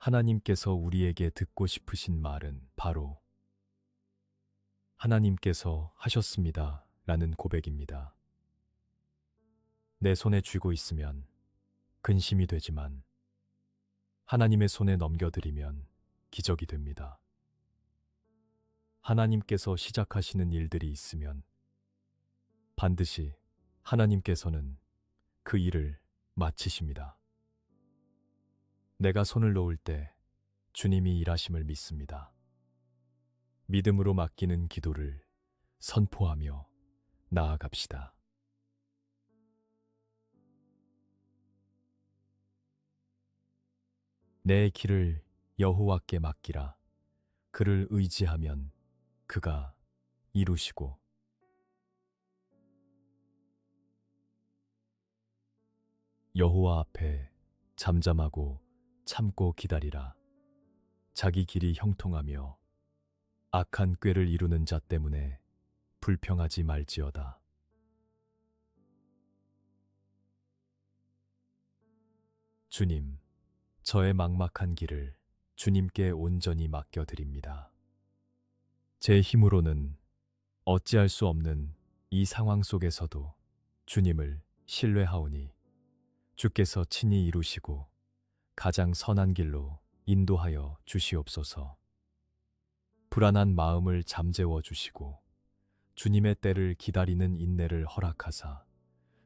하나님께서 우리에게 듣고 싶으신 말은 바로 하나님께서 하셨습니다 라는 고백입니다. 내 손에 쥐고 있으면 근심이 되지만 하나님의 손에 넘겨드리면 기적이 됩니다. 하나님께서 시작하시는 일들이 있으면 반드시 하나님께서는 그 일을 마치십니다. 내가 손을 놓을 때 주님이 일하심을 믿습니다. 믿음으로 맡기는 기도를 선포하며 나아갑시다. 내 길을 여호와께 맡기라. 그를 의지하면 그가 이루시고 여호와 앞에 잠잠하고 참고 기다리라. 자기 길이 형통하며 악한 꾀를 이루는 자 때문에 불평하지 말지어다. 주님, 저의 막막한 길을 주님께 온전히 맡겨드립니다. 제 힘으로는 어찌할 수 없는 이 상황 속에서도 주님을 신뢰하오니 주께서 친히 이루시고 가장 선한 길로 인도하여 주시옵소서. 불안한 마음을 잠재워 주시고 주님의 때를 기다리는 인내를 허락하사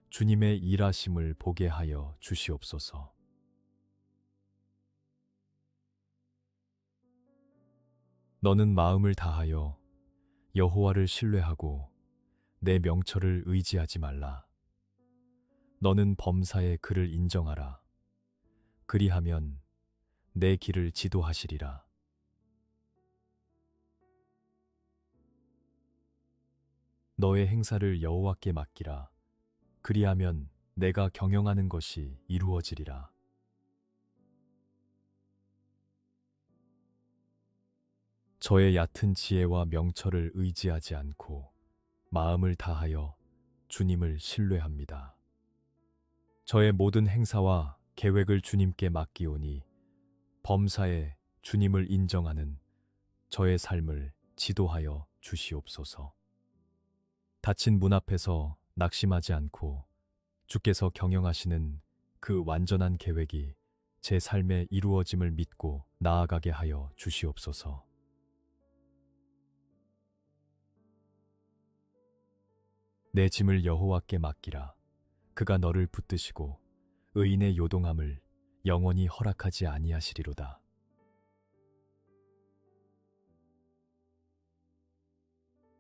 주님의 일하심을 보게 하여 주시옵소서. 너는 마음을 다하여 여호와를 신뢰하고 내 명철을 의지하지 말라. 너는 범사에 그를 인정하라. 그리하면 내 길을 지도하시리라. 너의 행사를 여호와께 맡기라. 그리하면 내가 경영하는 것이 이루어지리라. 저의 얕은 지혜와 명철을 의지하지 않고 마음을 다하여 주님을 신뢰합니다. 저의 모든 행사와 계획을 주님께 맡기오니 범사에 주님을 인정하는 저의 삶을 지도하여 주시옵소서. 닫힌 문 앞에서 낙심하지 않고 주께서 경영하시는 그 완전한 계획이 제 삶에 이루어짐을 믿고 나아가게 하여 주시옵소서. 내 짐을 여호와께 맡기라. 그가 너를 붙드시고 의인의 요동함을 영원히 허락하지 아니하시리로다.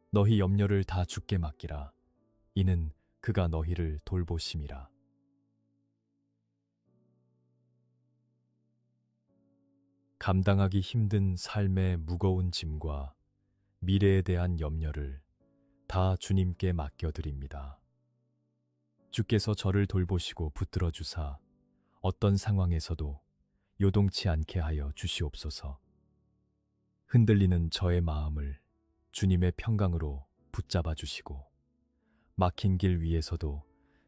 너희 염려를 다 주께 맡기라. 이는 그가 너희를 돌보심이라. 감당하기 힘든 삶의 무거운 짐과 미래에 대한 염려를 다 주님께 맡겨드립니다. 주께서 저를 돌보시고 붙들어 주사 어떤 상황에서도 요동치 않게 하여 주시옵소서. 흔들리는 저의 마음을 주님의 평강으로 붙잡아 주시고 막힌 길 위에서도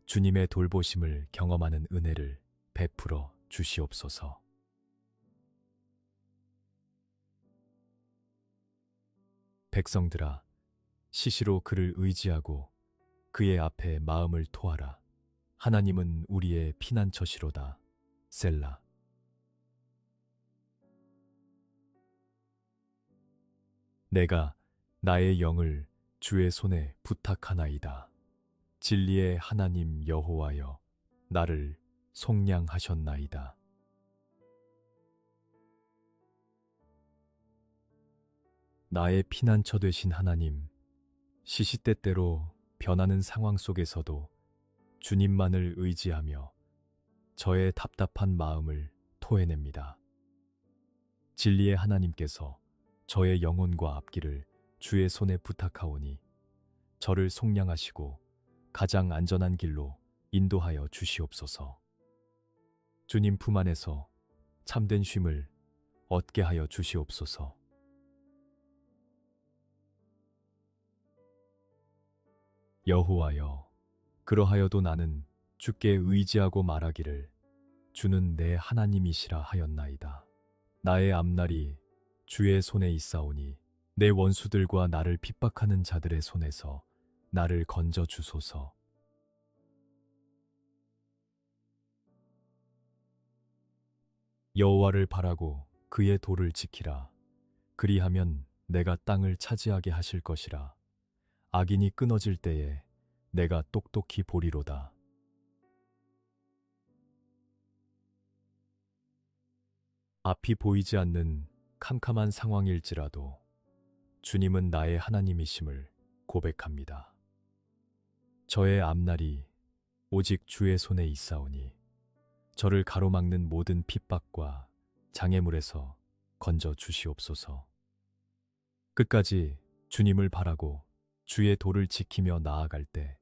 주님의 돌보심을 경험하는 은혜를 베풀어 주시옵소서. 백성들아, 시시로 그를 의지하고 그의 앞에 마음을 토하라. 하나님은 우리의 피난처시로다. 셀라. 내가 나의 영을 주의 손에 부탁하나이다. 진리의 하나님 여호와여, 나를 속량하셨나이다. 나의 피난처 되신 하나님, 시시때때로 변하는 상황 속에서도 주님만을 의지하며 저의 답답한 마음을 토해냅니다. 진리의 하나님께서 저의 영혼과 앞길을 주의 손에 부탁하오니 저를 속량하시고 가장 안전한 길로 인도하여 주시옵소서. 주님 품 안에서 참된 쉼을 얻게 하여 주시옵소서. 여호와여, 그러하여도 나는 주께 의지하고 말하기를 주는 내 하나님이시라 하였나이다. 나의 앞날이 주의 손에 있사오니 내 원수들과 나를 핍박하는 자들의 손에서 나를 건져 주소서. 여호와를 바라고 그의 도를 지키라. 그리하면 내가 땅을 차지하게 하실 것이라. 악인이 끊어질 때에 내가 똑똑히 보리로다. 앞이 보이지 않는 캄캄한 상황일지라도 주님은 나의 하나님이심을 고백합니다. 저의 앞날이 오직 주의 손에 있사오니 저를 가로막는 모든 핍박과 장애물에서 건져 주시옵소서. 끝까지 주님을 바라고 주의 도를 지키며 나아갈 때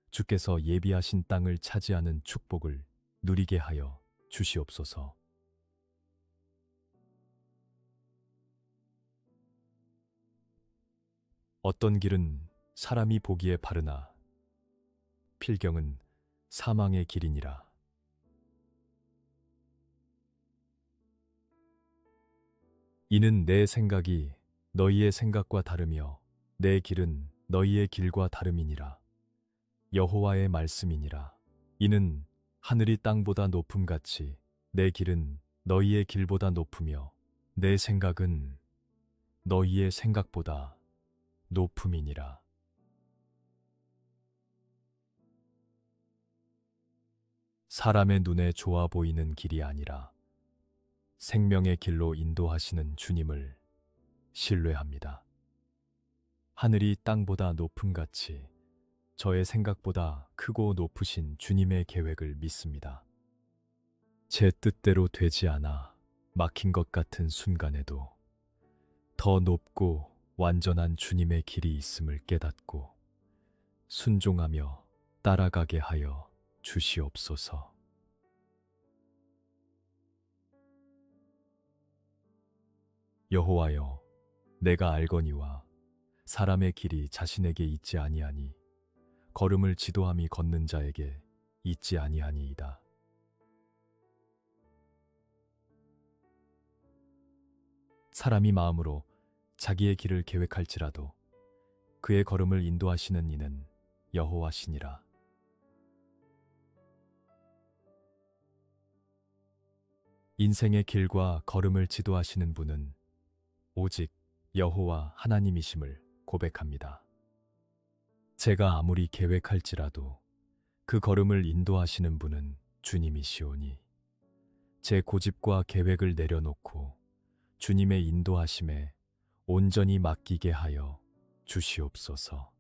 주께서 예비하신 땅을 차지하는 축복을 누리게 하여 주시옵소서. 어떤 길은 사람이 보기에 바르나 필경은 사망의 길이니라. 이는 내 생각이 너희의 생각과 다르며 내 길은 너희의 길과 다름이니라. 여호와의 말씀이니라. 이는 하늘이 땅보다 높음같이 내 길은 너희의 길보다 높으며 내 생각은 너희의 생각보다 높음이니라. 사람의 눈에 좋아 보이는 길이 아니라 생명의 길로 인도하시는 주님을 신뢰합니다. 하늘이 땅보다 높음같이 저의 생각보다 크고 높으신 주님의 계획을 믿습니다. 제 뜻대로 되지 않아 막힌 것 같은 순간에도 더 높고 완전한 주님의 길이 있음을 깨닫고 순종하며 따라가게 하여 주시옵소서. 여호와여, 내가 알거니와 사람의 길이 자신에게 있지 아니하니 걸음을 지도함이 걷는 자에게 있지 아니하니이다. 사람이 마음으로 자기의 길을 계획할지라도 그의 걸음을 인도하시는 이는 여호와시니라. 인생의 길과 걸음을 지도하시는 분은 오직 여호와 하나님이심을 고백합니다. 제가 아무리 계획할지라도 그 걸음을 인도하시는 분은 주님이시오니 제 고집과 계획을 내려놓고 주님의 인도하심에 온전히 맡기게 하여 주시옵소서.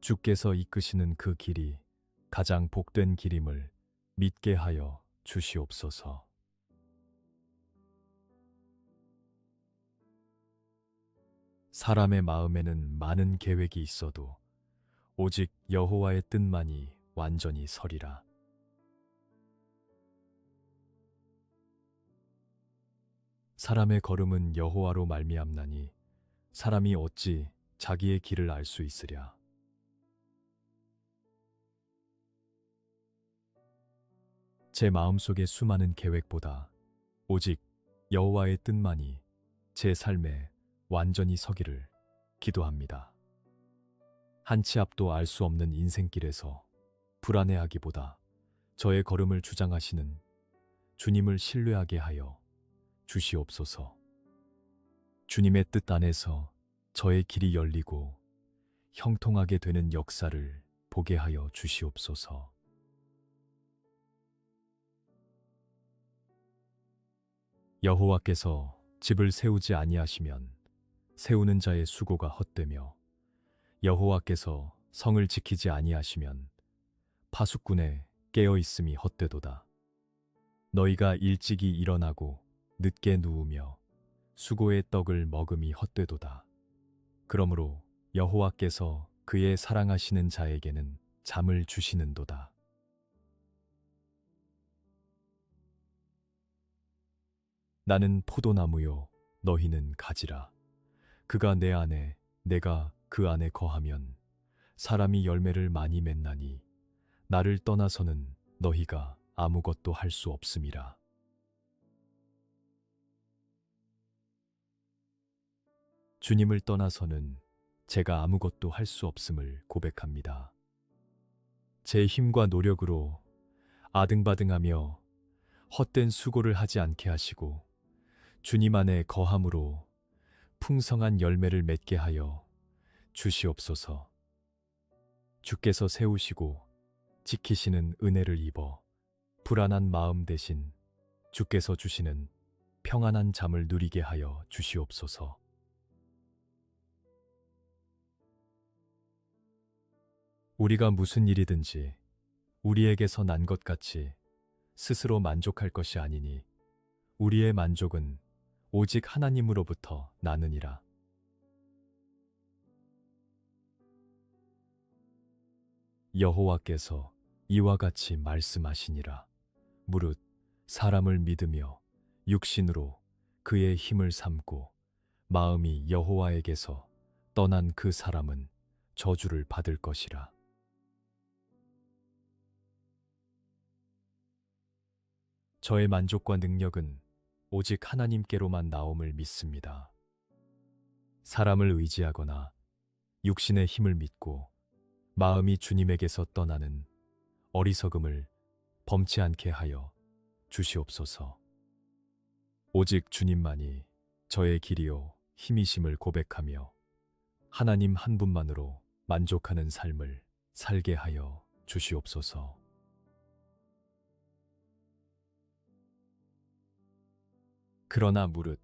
주께서 이끄시는 그 길이 가장 복된 길임을 믿게 하여 주시옵소서. 사람의 마음에는 많은 계획이 있어도 오직 여호와의 뜻만이 완전히 서리라. 사람의 걸음은 여호와로 말미암나니 사람이 어찌 자기의 길을 알 수 있으랴. 제 마음속의 수많은 계획보다 오직 여호와의 뜻만이 제 삶에 완전히 서기를 기도합니다. 한 치 앞도 알 수 없는 인생길에서 불안해하기보다 저의 걸음을 주장하시는 주님을 신뢰하게 하여 주시옵소서. 주님의 뜻 안에서 저의 길이 열리고 형통하게 되는 역사를 보게 하여 주시옵소서. 여호와께서 집을 세우지 아니하시면 세우는 자의 수고가 헛되며 여호와께서 성을 지키지 아니하시면 파수꾼의 깨어 있음이 헛되도다. 너희가 일찍이 일어나고 늦게 누우며 수고의 떡을 먹음이 헛되도다. 그러므로 여호와께서 그의 사랑하시는 자에게는 잠을 주시는도다. 나는 포도나무요 너희는 가지라. 그가 내 안에 내가 그 안에 거하면 사람이 열매를 많이 맺나니 나를 떠나서는 너희가 아무것도 할 수 없음이라. 주님을 떠나서는 제가 아무것도 할 수 없음을 고백합니다. 제 힘과 노력으로 아등바등하며 헛된 수고를 하지 않게 하시고 주님 안에 거함으로 풍성한 열매를 맺게 하여 주시옵소서. 주께서 세우시고 지키시는 은혜를 입어 불안한 마음 대신 주께서 주시는 평안한 잠을 누리게 하여 주시옵소서. 우리가 무슨 일이든지 우리에게서 난 것 같이 스스로 만족할 것이 아니니 우리의 만족은 오직 하나님으로부터 나느니라. 여호와께서 이와 같이 말씀하시니라. 무릇 사람을 믿으며 육신으로 그의 힘을 삼고 마음이 여호와에게서 떠난 그 사람은 저주를 받을 것이라. 저의 만족과 능력은 오직 하나님께로만 나옴을 믿습니다. 사람을 의지하거나 육신의 힘을 믿고 마음이 주님에게서 떠나는 어리석음을 범치 않게 하여 주시옵소서. 오직 주님만이 저의 길이요 힘이심을 고백하며 하나님 한 분만으로 만족하는 삶을 살게 하여 주시옵소서. 그러나 무릇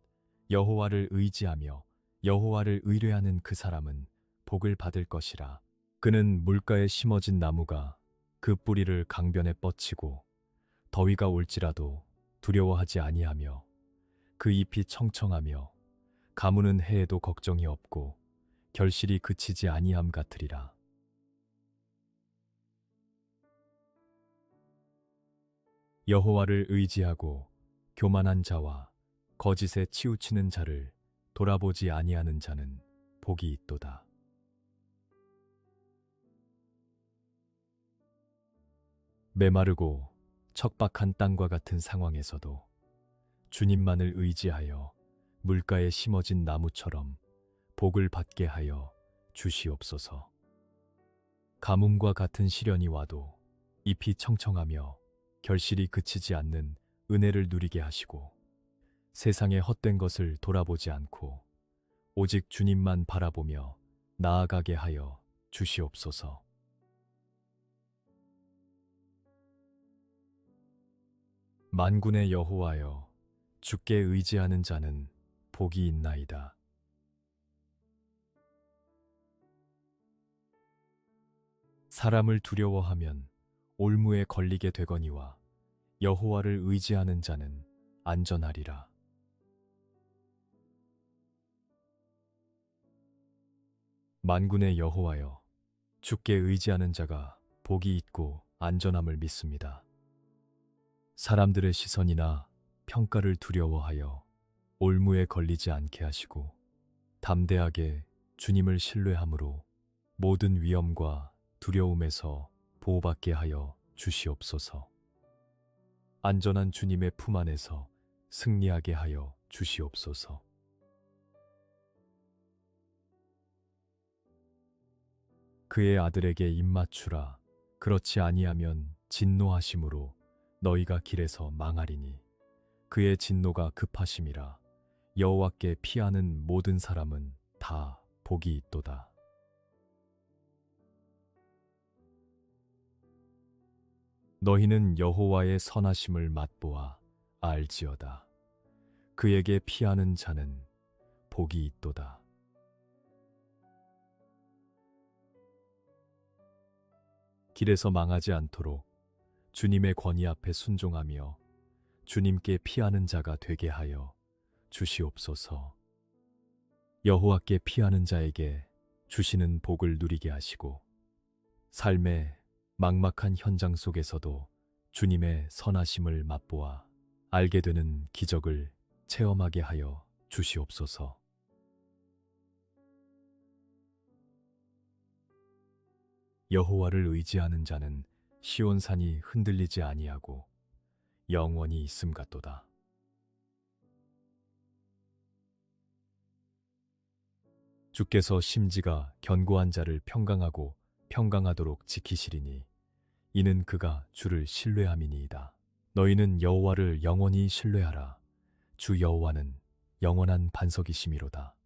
여호와를 의지하며 여호와를 의뢰하는 그 사람은 복을 받을 것이라. 그는 물가에 심어진 나무가 그 뿌리를 강변에 뻗치고 더위가 올지라도 두려워하지 아니하며 그 잎이 청청하며 가무는 해에도 걱정이 없고 결실이 그치지 아니함 같으리라. 여호와를 의지하고 교만한 자와 거짓에 치우치는 자를 돌아보지 아니하는 자는 복이 있도다. 메마르고 척박한 땅과 같은 상황에서도 주님만을 의지하여 물가에 심어진 나무처럼 복을 받게 하여 주시옵소서. 가뭄과 같은 시련이 와도 잎이 청청하며 결실이 그치지 않는 은혜를 누리게 하시고 세상의 헛된 것을 돌아보지 않고 오직 주님만 바라보며 나아가게 하여 주시옵소서. 만군의 여호와여, 주께 의지하는 자는 복이 있나이다. 사람을 두려워하면 올무에 걸리게 되거니와 여호와를 의지하는 자는 안전하리라. 만군의 여호와여, 주께 의지하는 자가 복이 있고 안전함을 믿습니다. 사람들의 시선이나 평가를 두려워하여 올무에 걸리지 않게 하시고 담대하게 주님을 신뢰함으로 모든 위험과 두려움에서 보호받게 하여 주시옵소서. 안전한 주님의 품 안에서 승리하게 하여 주시옵소서. 그의 아들에게 입맞추라. 그렇지 아니하면 진노하심으로 너희가 길에서 망하리니 그의 진노가 급하심이라. 여호와께 피하는 모든 사람은 다 복이 있도다. 너희는 여호와의 선하심을 맛보아 알지어다. 그에게 피하는 자는 복이 있도다. 길에서 망하지 않도록 주님의 권위 앞에 순종하며 주님께 피하는 자가 되게 하여 주시옵소서. 여호와께 피하는 자에게 주시는 복을 누리게 하시고 삶의 막막한 현장 속에서도 주님의 선하심을 맛보아 알게 되는 기적을 체험하게 하여 주시옵소서. 여호와를 의지하는 자는 시온산이 흔들리지 아니하고 영원히 있음 같도다. 주께서 심지가 견고한 자를 평강하고 평강하도록 지키시리니 이는 그가 주를 신뢰함이니이다. 너희는 여호와를 영원히 신뢰하라. 주 여호와는 영원한 반석이시미로다.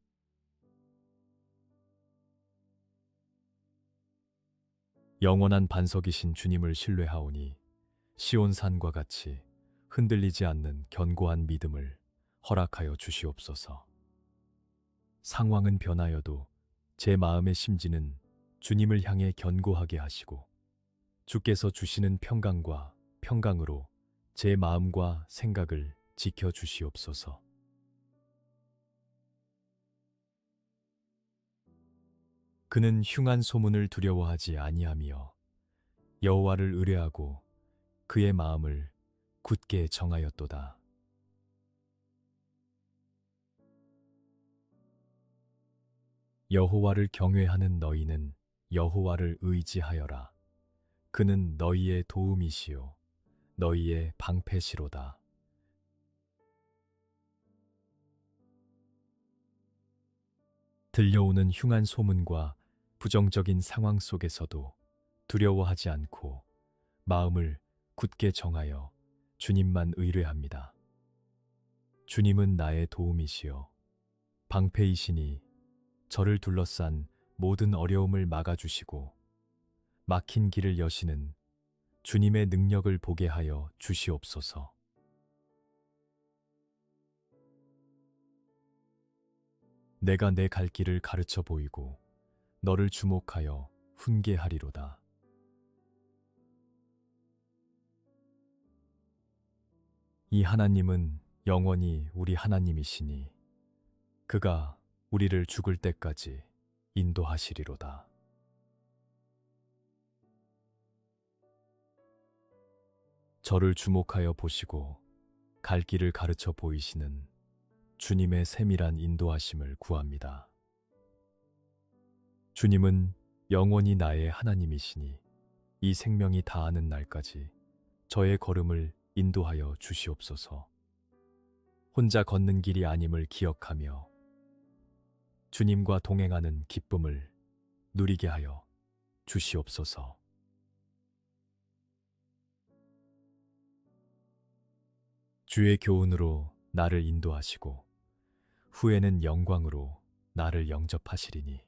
영원한 반석이신 주님을 신뢰하오니 시온산과 같이 흔들리지 않는 견고한 믿음을 허락하여 주시옵소서. 상황은 변하여도 제 마음의 심지는 주님을 향해 견고하게 하시고 주께서 주시는 평강과 평강으로 제 마음과 생각을 지켜 주시옵소서. 그는 흉한 소문을 두려워하지 아니하며 여호와를 의뢰하고 그의 마음을 굳게 정하였도다. 여호와를 경외하는 너희는 여호와를 의지하여라. 그는 너희의 도움이시요 너희의 방패시로다. 들려오는 흉한 소문과 부정적인 상황 속에서도 두려워하지 않고 마음을 굳게 정하여 주님만 의뢰합니다. 주님은 나의 도움이시요 방패이시니 저를 둘러싼 모든 어려움을 막아주시고 막힌 길을 여시는 주님의 능력을 보게 하여 주시옵소서. 내가 내 갈 길을 가르쳐 보이고 너를 주목하여 훈계하리로다. 이 하나님은 영원히 우리 하나님이시니 그가 우리를 죽을 때까지 인도하시리로다. 저를 주목하여 보시고 갈 길을 가르쳐 보이시는 주님의 세밀한 인도하심을 구합니다. 주님은 영원히 나의 하나님이시니 이 생명이 다하는 날까지 저의 걸음을 인도하여 주시옵소서. 혼자 걷는 길이 아님을 기억하며 주님과 동행하는 기쁨을 누리게 하여 주시옵소서. 주의 교훈으로 나를 인도하시고 후에는 영광으로 나를 영접하시리니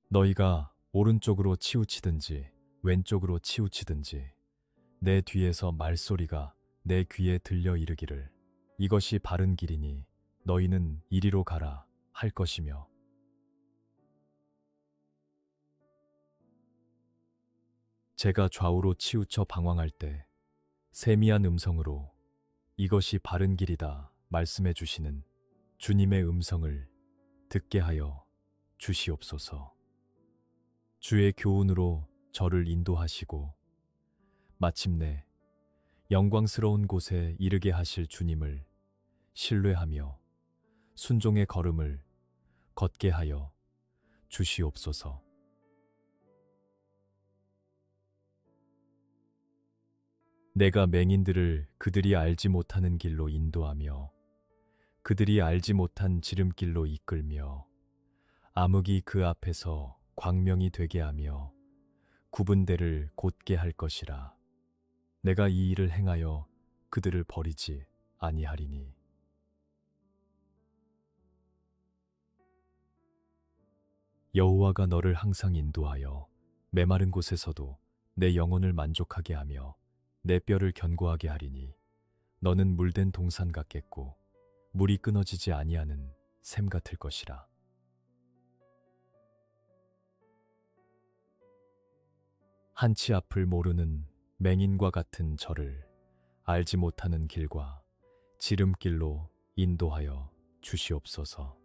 너희가 오른쪽으로 치우치든지 왼쪽으로 치우치든지 내 뒤에서 말소리가 내 귀에 들려 이르기를 이것이 바른 길이니 너희는 이리로 가라 할 것이며 제가 좌우로 치우쳐 방황할 때 세미한 음성으로 이것이 바른 길이다 말씀해 주시는 주님의 음성을 듣게 하여 주시옵소서. 주의 교훈으로 저를 인도하시고 마침내 영광스러운 곳에 이르게 하실 주님을 신뢰하며 순종의 걸음을 걷게 하여 주시옵소서. 내가 맹인들을 그들이 알지 못하는 길로 인도하며 그들이 알지 못한 지름길로 이끌며 암흑이 그 앞에서 광명이 되게 하며 구분대를 곧게 할 것이라. 내가 이 일을 행하여 그들을 버리지 아니하리니. 여호와가 너를 항상 인도하여 메마른 곳에서도 내 영혼을 만족하게 하며 내 뼈를 견고하게 하리니 너는 물된 동산 같겠고 물이 끊어지지 아니하는 샘 같을 것이라. 한치 앞을 모르는 맹인과 같은 저를 알지 못하는 길과 지름길로 인도하여 주시옵소서.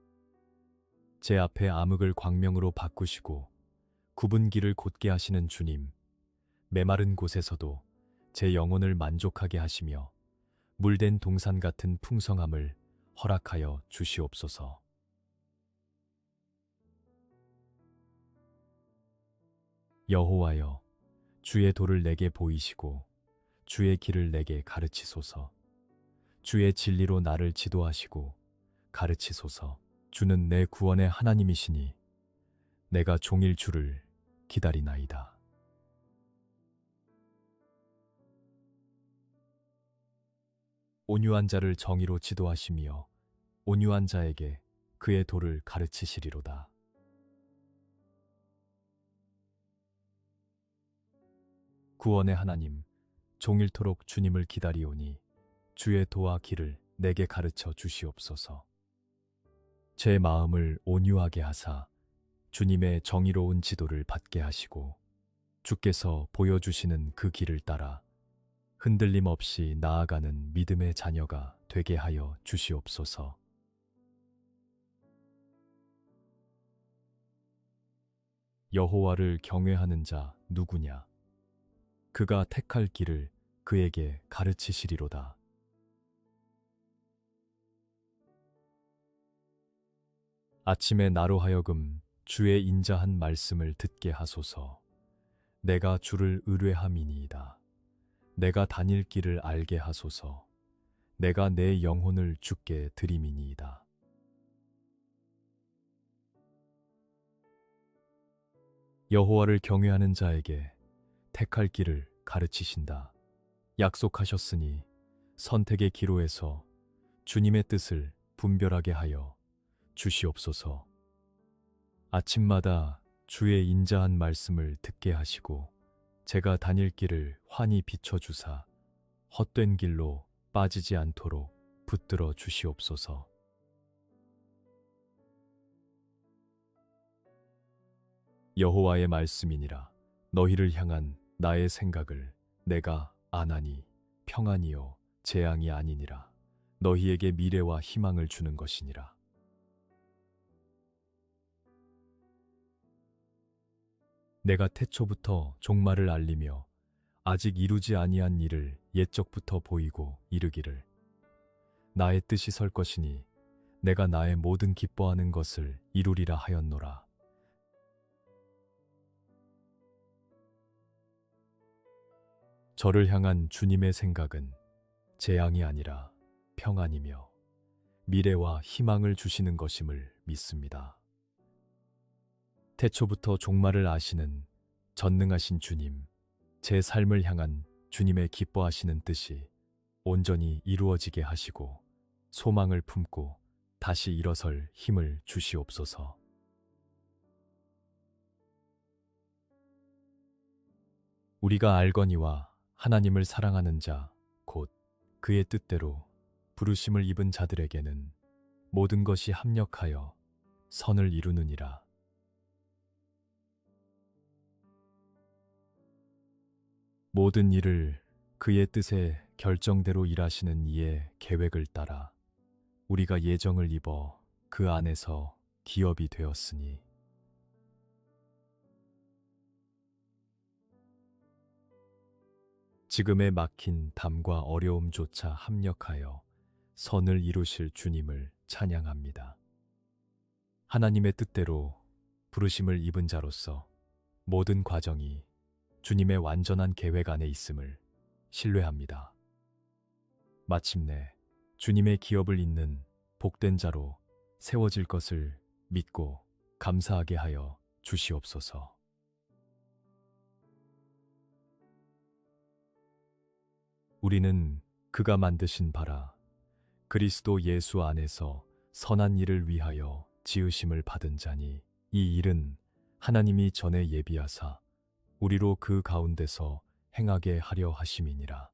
제 앞에 암흑을 광명으로 바꾸시고 굽은 길을 곧게 하시는 주님, 메마른 곳에서도 제 영혼을 만족하게 하시며 물된 동산 같은 풍성함을 허락하여 주시옵소서. 여호와여, 주의 도를 내게 보이시고 주의 길을 내게 가르치소서. 주의 진리로 나를 지도하시고 가르치소서. 주는 내 구원의 하나님이시니 내가 종일 주를 기다리나이다. 온유한 자를 정의로 지도하시며 온유한 자에게 그의 도를 가르치시리로다. 구원의 하나님, 종일토록 주님을 기다리오니 주의 도와 길을 내게 가르쳐 주시옵소서. 제 마음을 온유하게 하사 주님의 정의로운 지도를 받게 하시고 주께서 보여주시는 그 길을 따라 흔들림 없이 나아가는 믿음의 자녀가 되게 하여 주시옵소서. 여호와를 경외하는 자 누구냐? 그가 택할 길을 그에게 가르치시리로다. 아침에 나로 하여금 주의 인자한 말씀을 듣게 하소서. 내가 주를 의뢰함이니이다. 내가 다닐 길을 알게 하소서. 내가 내 영혼을 주께 드림이니이다. 여호와를 경외하는 자에게 택할 길을 가르치신다. 약속하셨으니 선택의 기로에서 주님의 뜻을 분별하게 하여 주시옵소서. 아침마다 주의 인자한 말씀을 듣게 하시고 제가 다닐 길을 환히 비춰주사 헛된 길로 빠지지 않도록 붙들어 주시옵소서. 여호와의 말씀이니라. 너희를 향한 나의 생각을 내가 아나니 평안이요 재앙이 아니니라. 너희에게 미래와 희망을 주는 것이니라. 내가 태초부터 종말을 알리며 아직 이루지 아니한 일을 옛적부터 보이고 이르기를 나의 뜻이 설 것이니 내가 나의 모든 기뻐하는 것을 이루리라 하였노라. 저를 향한 주님의 생각은 재앙이 아니라 평안이며 미래와 희망을 주시는 것임을 믿습니다. 태초부터 종말을 아시는 전능하신 주님, 제 삶을 향한 주님의 기뻐하시는 뜻이 온전히 이루어지게 하시고 소망을 품고 다시 일어설 힘을 주시옵소서. 우리가 알거니와 하나님을 사랑하는 자, 곧 그의 뜻대로 부르심을 입은 자들에게는 모든 것이 합력하여 선을 이루느니라. 모든 일을 그의 뜻에 결정대로 일하시는 이의 계획을 따라 우리가 예정을 입어 그 안에서 기업이 되었으니 지금의 막힌 담과 어려움조차 합력하여 선을 이루실 주님을 찬양합니다. 하나님의 뜻대로 부르심을 입은 자로서 모든 과정이 주님의 완전한 계획 안에 있음을 신뢰합니다. 마침내 주님의 기업을 잇는 복된 자로 세워질 것을 믿고 감사하게 하여 주시옵소서. 우리는 그가 만드신 바라 그리스도 예수 안에서 선한 일을 위하여 지으심을 받은 자니 이 일은 하나님이 전에 예비하사 우리로 그 가운데서 행하게 하려 하심이니라.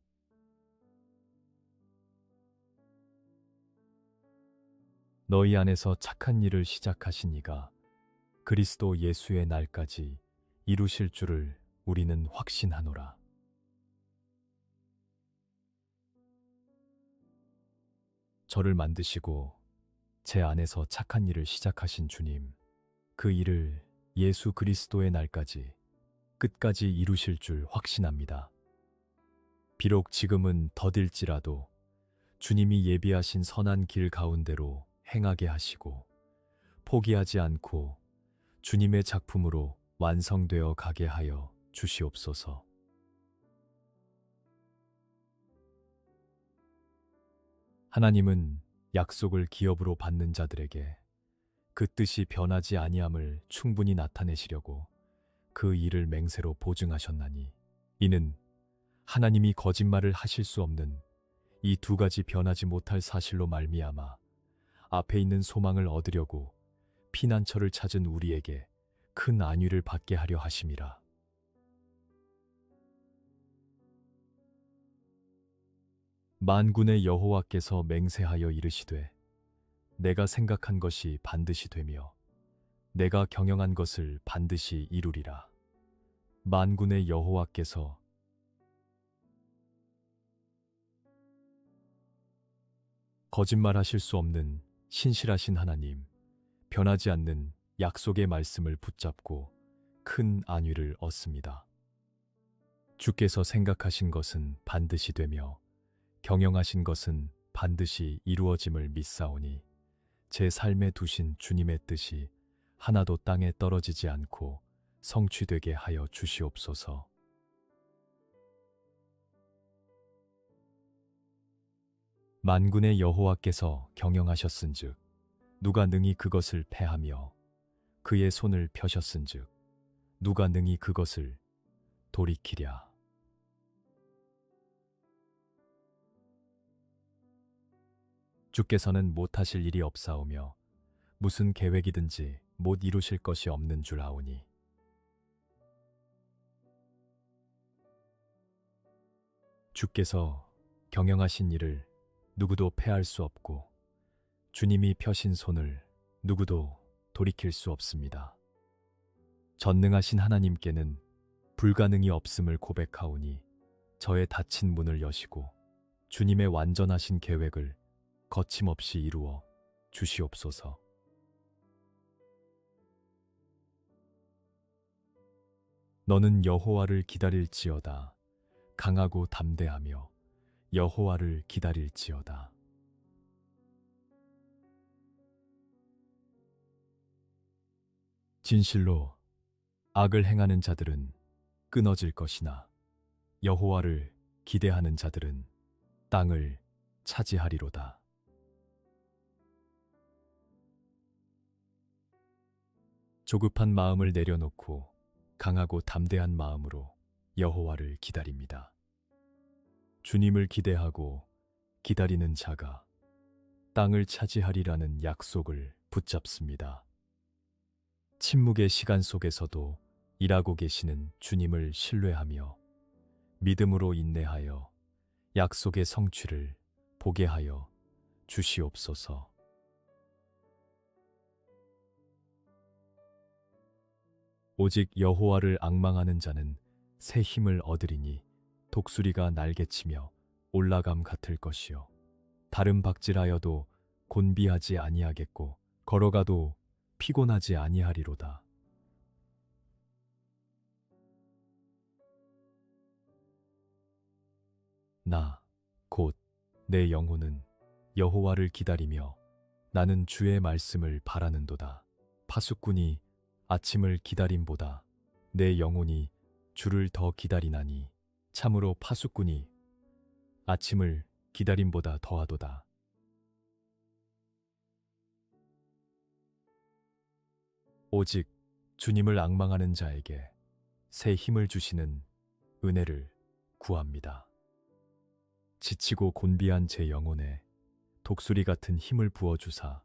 너희 안에서 착한 일을 시작하신 이가 그리스도 예수의 날까지 이루실 줄을 우리는 확신하노라. 저를 만드시고 제 안에서 착한 일을 시작하신 주님, 그 일을 예수 그리스도의 날까지 끝까지 이루실 줄 확신합니다. 비록 지금은 더딜지라도 주님이 예비하신 선한 길 가운데로 행하게 하시고 포기하지 않고 주님의 작품으로 완성되어 가게 하여 주시옵소서. 하나님은 약속을 기업으로 받는 자들에게 그 뜻이 변하지 아니함을 충분히 나타내시려고 그 일을 맹세로 보증하셨나니, 이는 하나님이 거짓말을 하실 수 없는 이 두 가지 변하지 못할 사실로 말미암아 앞에 있는 소망을 얻으려고 피난처를 찾은 우리에게 큰 안위를 받게 하려 하심이라. 만군의 여호와께서 맹세하여 이르시되 내가 생각한 것이 반드시 되며 내가 경영한 것을 반드시 이루리라. 만군의 여호와께서 거짓말하실 수 없는 신실하신 하나님, 변하지 않는 약속의 말씀을 붙잡고 큰 안위를 얻습니다. 주께서 생각하신 것은 반드시 되며 경영하신 것은 반드시 이루어짐을 믿사오니 제 삶에 두신 주님의 뜻이 하나도 땅에 떨어지지 않고 성취되게 하여 주시옵소서. 만군의 여호와께서 경영하셨은즉 누가 능히 그것을 패하며 그의 손을 펴셨은즉 누가 능히 그것을 돌이키랴. 주께서는 못하실 일이 없사오며 무슨 계획이든지 못 이루실 것이 없는 줄 아오니, 주께서 경영하신 일을 누구도 패할 수 없고 주님이 펴신 손을 누구도 돌이킬 수 없습니다. 전능하신 하나님께는 불가능이 없음을 고백하오니 저의 닫힌 문을 여시고 주님의 완전하신 계획을 거침없이 이루어 주시옵소서. 너는 여호와를 기다릴지어다. 강하고 담대하며 여호와를 기다릴지어다. 진실로 악을 행하는 자들은 끊어질 것이나 여호와를 기대하는 자들은 땅을 차지하리로다. 조급한 마음을 내려놓고 강하고 담대한 마음으로 여호와를 기다립니다. 주님을 기대하고 기다리는 자가 땅을 차지하리라는 약속을 붙잡습니다. 침묵의 시간 속에서도 일하고 계시는 주님을 신뢰하며 믿음으로 인내하여 약속의 성취를 보게 하여 주시옵소서. 오직 여호와를 앙망하는 자는 새 힘을 얻으리니 독수리가 날개치며 올라감 같을 것이요 다른 박질하여도 곤비하지 아니하겠고 걸어가도 피곤하지 아니하리로다. 나 곧 내 영혼은 여호와를 기다리며 나는 주의 말씀을 바라는도다. 파수꾼이 아침을 기다림보다 내 영혼이 주를 더 기다리나니 참으로 파수꾼이 아침을 기다림보다 더하도다. 오직 주님을 앙망하는 자에게 새 힘을 주시는 은혜를 구합니다. 지치고 곤비한 제 영혼에 독수리 같은 힘을 부어주사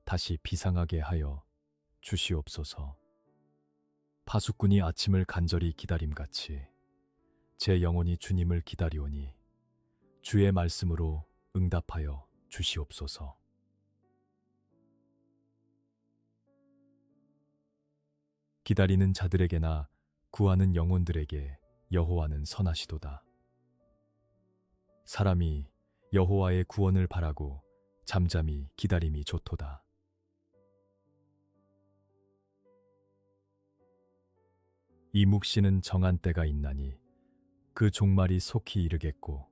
다시 비상하게 하여 주시옵소서. 파수꾼이 아침을 간절히 기다림같이 제 영혼이 주님을 기다리오니 주의 말씀으로 응답하여 주시옵소서. 기다리는 자들에게나 구하는 영혼들에게 여호와는 선하시도다. 사람이 여호와의 구원을 바라고 잠잠히 기다림이 좋도다. 이 묵시는 정한 때가 있나니 그 종말이 속히 이르겠고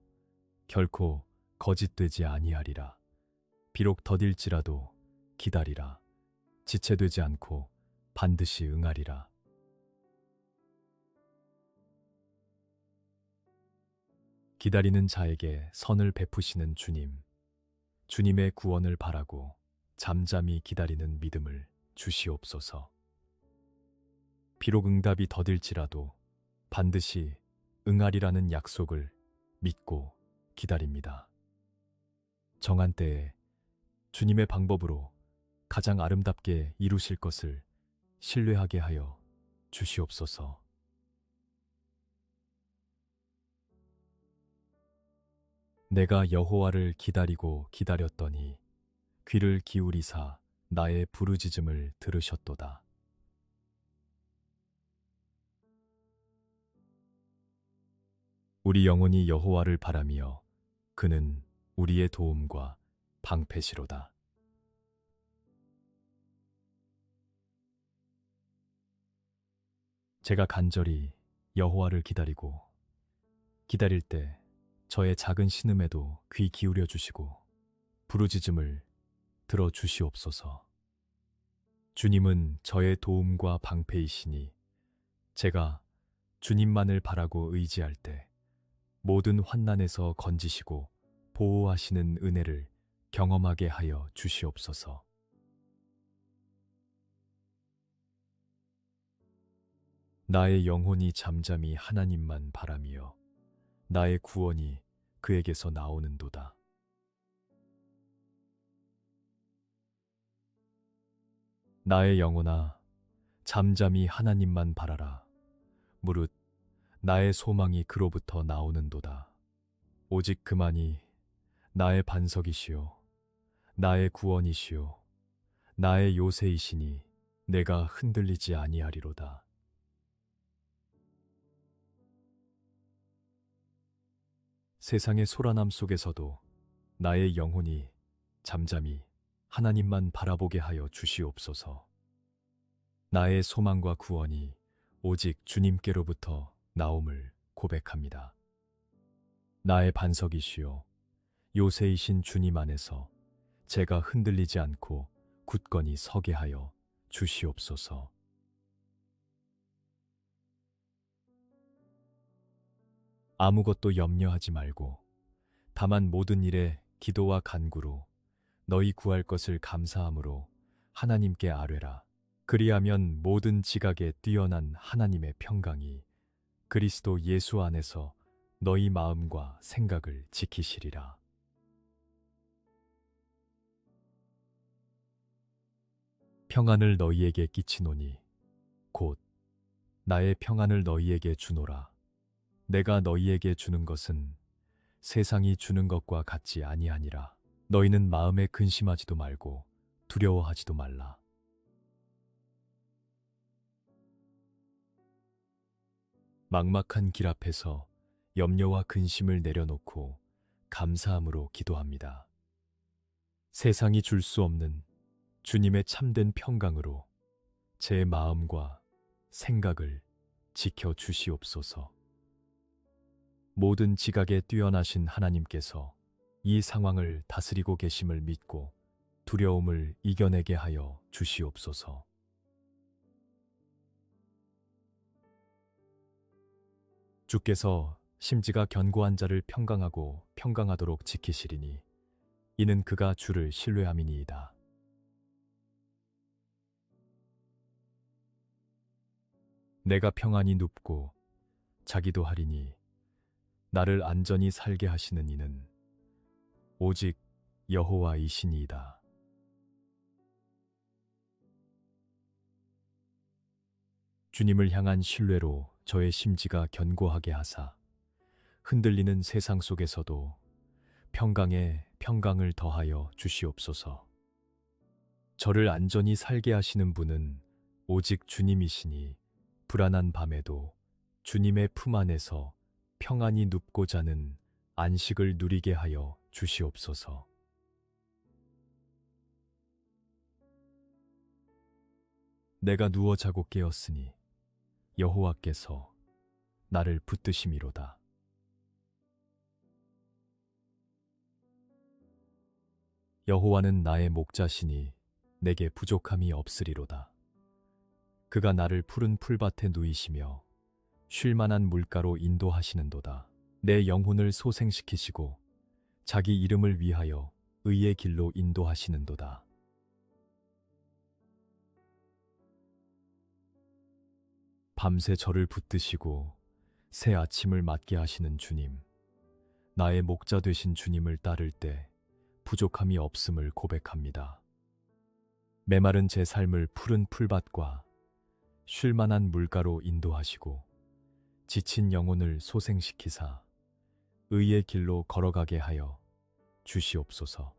결코 거짓되지 아니하리라. 비록 더딜지라도 기다리라. 지체되지 않고 반드시 응하리라. 기다리는 자에게 선을 베푸시는 주님, 주님의 구원을 바라고 잠잠히 기다리는 믿음을 주시옵소서. 비록 응답이 더딜지라도 반드시 응하리라는 약속을 믿고 기다립니다. 정한 때에 주님의 방법으로 가장 아름답게 이루실 것을 신뢰하게 하여 주시옵소서. 내가 여호와를 기다리고 기다렸더니 귀를 기울이사 나의 부르짖음을 들으셨도다. 우리 영혼이 여호와를 바라며 그는 우리의 도움과 방패시로다. 제가 간절히 여호와를 기다릴 때 저의 작은 신음에도 귀 기울여 주시고 부르짖음을 들어 주시옵소서. 주님은 저의 도움과 방패이시니 제가 주님만을 바라고 의지할 때 모든 환난에서 건지시고 보호하시는 은혜를 경험하게 하여 주시옵소서. 나의 영혼이 잠잠히 하나님만 바라며 나의 구원이 그에게서 나오는도다. 나의 영혼아, 잠잠히 하나님만 바라라. 무릇 나의 소망이 그로부터 나오는도다. 오직 그만이 나의 반석이시요 나의 구원이시요 나의 요새이시니 내가 흔들리지 아니하리로다. 세상의 소란함 속에서도 나의 영혼이 잠잠히 하나님만 바라보게 하여 주시옵소서. 나의 소망과 구원이 오직 주님께로부터 나옴을 고백합니다. 나의 반석이시요 요새이신 주님 안에서 제가 흔들리지 않고 굳건히 서게 하여 주시옵소서. 아무것도 염려하지 말고 다만 모든 일에 기도와 간구로 너희 구할 것을 감사함으로 하나님께 아뢰라. 그리하면 모든 지각에 뛰어난 하나님의 평강이 그리스도 예수 안에서 너희 마음과 생각을 지키시리라. 평안을 너희에게 끼치노니 곧 나의 평안을 너희에게 주노라. 내가 너희에게 주는 것은 세상이 주는 것과 같지 아니하니라. 너희는 마음에 근심하지도 말고 두려워하지도 말라. 막막한 길 앞에서 염려와 근심을 내려놓고 감사함으로 기도합니다. 세상이 줄 수 없는 주님의 참된 평강으로 제 마음과 생각을 지켜 주시옵소서. 모든 지각에 뛰어나신 하나님께서 이 상황을 다스리고 계심을 믿고 두려움을 이겨내게 하여 주시옵소서. 주께서 심지가 견고한 자를 평강하고 평강하도록 지키시리니 이는 그가 주를 신뢰함이니이다. 내가 평안히 눕고 자기도 하리니 나를 안전히 살게 하시는 이는 오직 여호와이시니이다. 주님을 향한 신뢰로 저의 심지가 견고하게 하사 흔들리는 세상 속에서도 평강에 평강을 더하여 주시옵소서. 저를 안전히 살게 하시는 분은 오직 주님이시니 불안한 밤에도 주님의 품 안에서 평안히 눕고 자는 안식을 누리게 하여 주시옵소서. 내가 누워 자고 깨었으니 여호와께서 나를 붙드심이로다. 여호와는 나의 목자시니 내게 부족함이 없으리로다. 그가 나를 푸른 풀밭에 누이시며 쉴만한 물가로 인도하시는도다. 내 영혼을 소생시키시고 자기 이름을 위하여 의의 길로 인도하시는도다. 밤새 저를 붙드시고 새 아침을 맞게 하시는 주님, 나의 목자 되신 주님을 따를 때 부족함이 없음을 고백합니다. 메마른 제 삶을 푸른 풀밭과 쉴만한 물가로 인도하시고 지친 영혼을 소생시키사 의의 길로 걸어가게 하여 주시옵소서.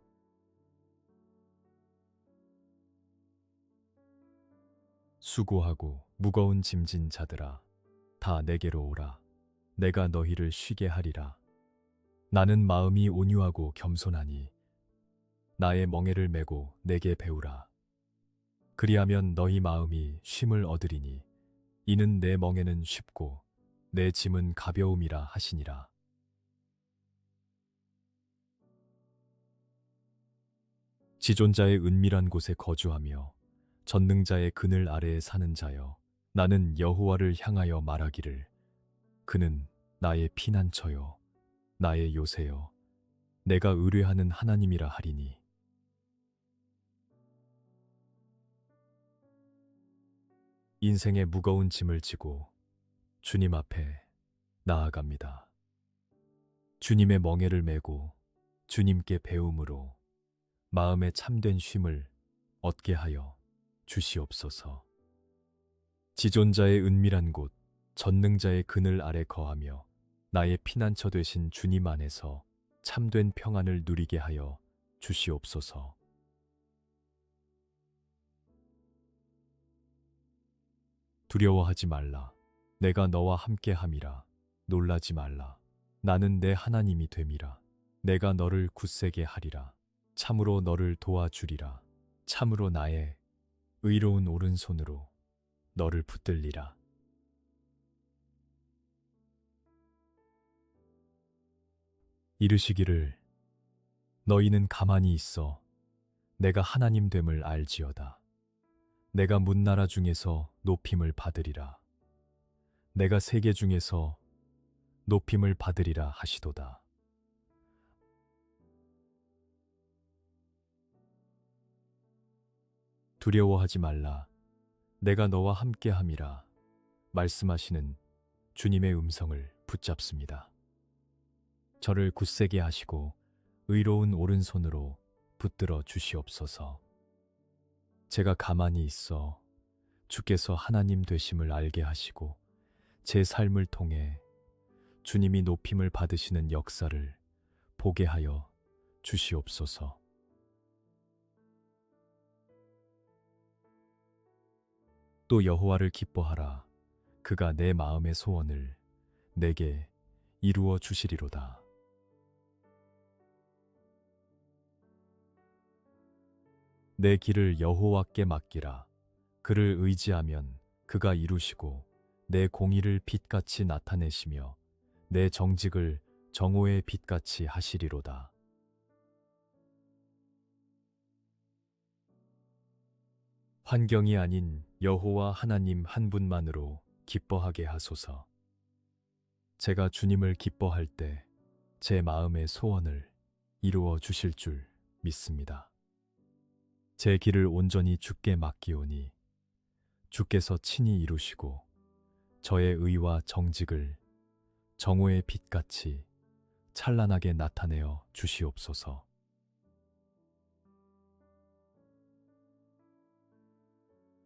수고하고 무거운 짐진 자들아, 다 내게로 오라. 내가 너희를 쉬게 하리라. 나는 마음이 온유하고 겸손하니 나의 멍에를 메고 내게 배우라. 그리하면 너희 마음이 쉼을 얻으리니 이는 내 멍에는 쉽고 내 짐은 가벼움이라 하시니라. 지존자의 은밀한 곳에 거주하며 전능자의 그늘 아래에 사는 자여, 나는 여호와를 향하여 말하기를 그는 나의 피난처요 나의 요새요 내가 의뢰하는 하나님이라 하리니. 인생의 무거운 짐을 지고 주님 앞에 나아갑니다. 주님의 멍에를 메고 주님께 배움으로 마음의 참된 쉼을 얻게 하여 주시옵소서. 지존자의 은밀한 곳, 전능자의 그늘 아래 거하며 나의 피난처 되신 주님 안에서 참된 평안을 누리게 하여 주시옵소서. 두려워하지 말라. 내가 너와 함께 함이라. 놀라지 말라. 나는 내 하나님이 됨이라. 내가 너를 굳세게 하리라. 참으로 너를 도와주리라. 참으로 나의 의로운 오른손으로 너를 붙들리라. 이르시기를 너희는 가만히 있어 내가 하나님 됨을 알지어다. 내가 문나라 중에서 높임을 받으리라. 내가 세계 중에서 높임을 받으리라 하시도다. 두려워하지 말라. 내가 너와 함께 함이라. 말씀하시는 주님의 음성을 붙잡습니다. 저를 굳세게 하시고 의로운 오른손으로 붙들어 주시옵소서. 제가 가만히 있어 주께서 하나님 되심을 알게 하시고 제 삶을 통해 주님이 높임을 받으시는 역사를 보게 하여 주시옵소서. 또 여호와를 기뻐하라. 그가 내 마음의 소원을 내게 이루어 주시리로다. 내 길을 여호와께 맡기라. 그를 의지하면 그가 이루시고 내 공의를 빛같이 나타내시며 내 정직을 정오의 빛같이 하시리로다. 환경이 아닌 여호와 하나님 한 분만으로 기뻐하게 하소서. 제가 주님을 기뻐할 때 제 마음의 소원을 이루어 주실 줄 믿습니다. 제 길을 온전히 주께 맡기오니 주께서 친히 이루시고 저의 의와 정직을 정오의 빛같이 찬란하게 나타내어 주시옵소서.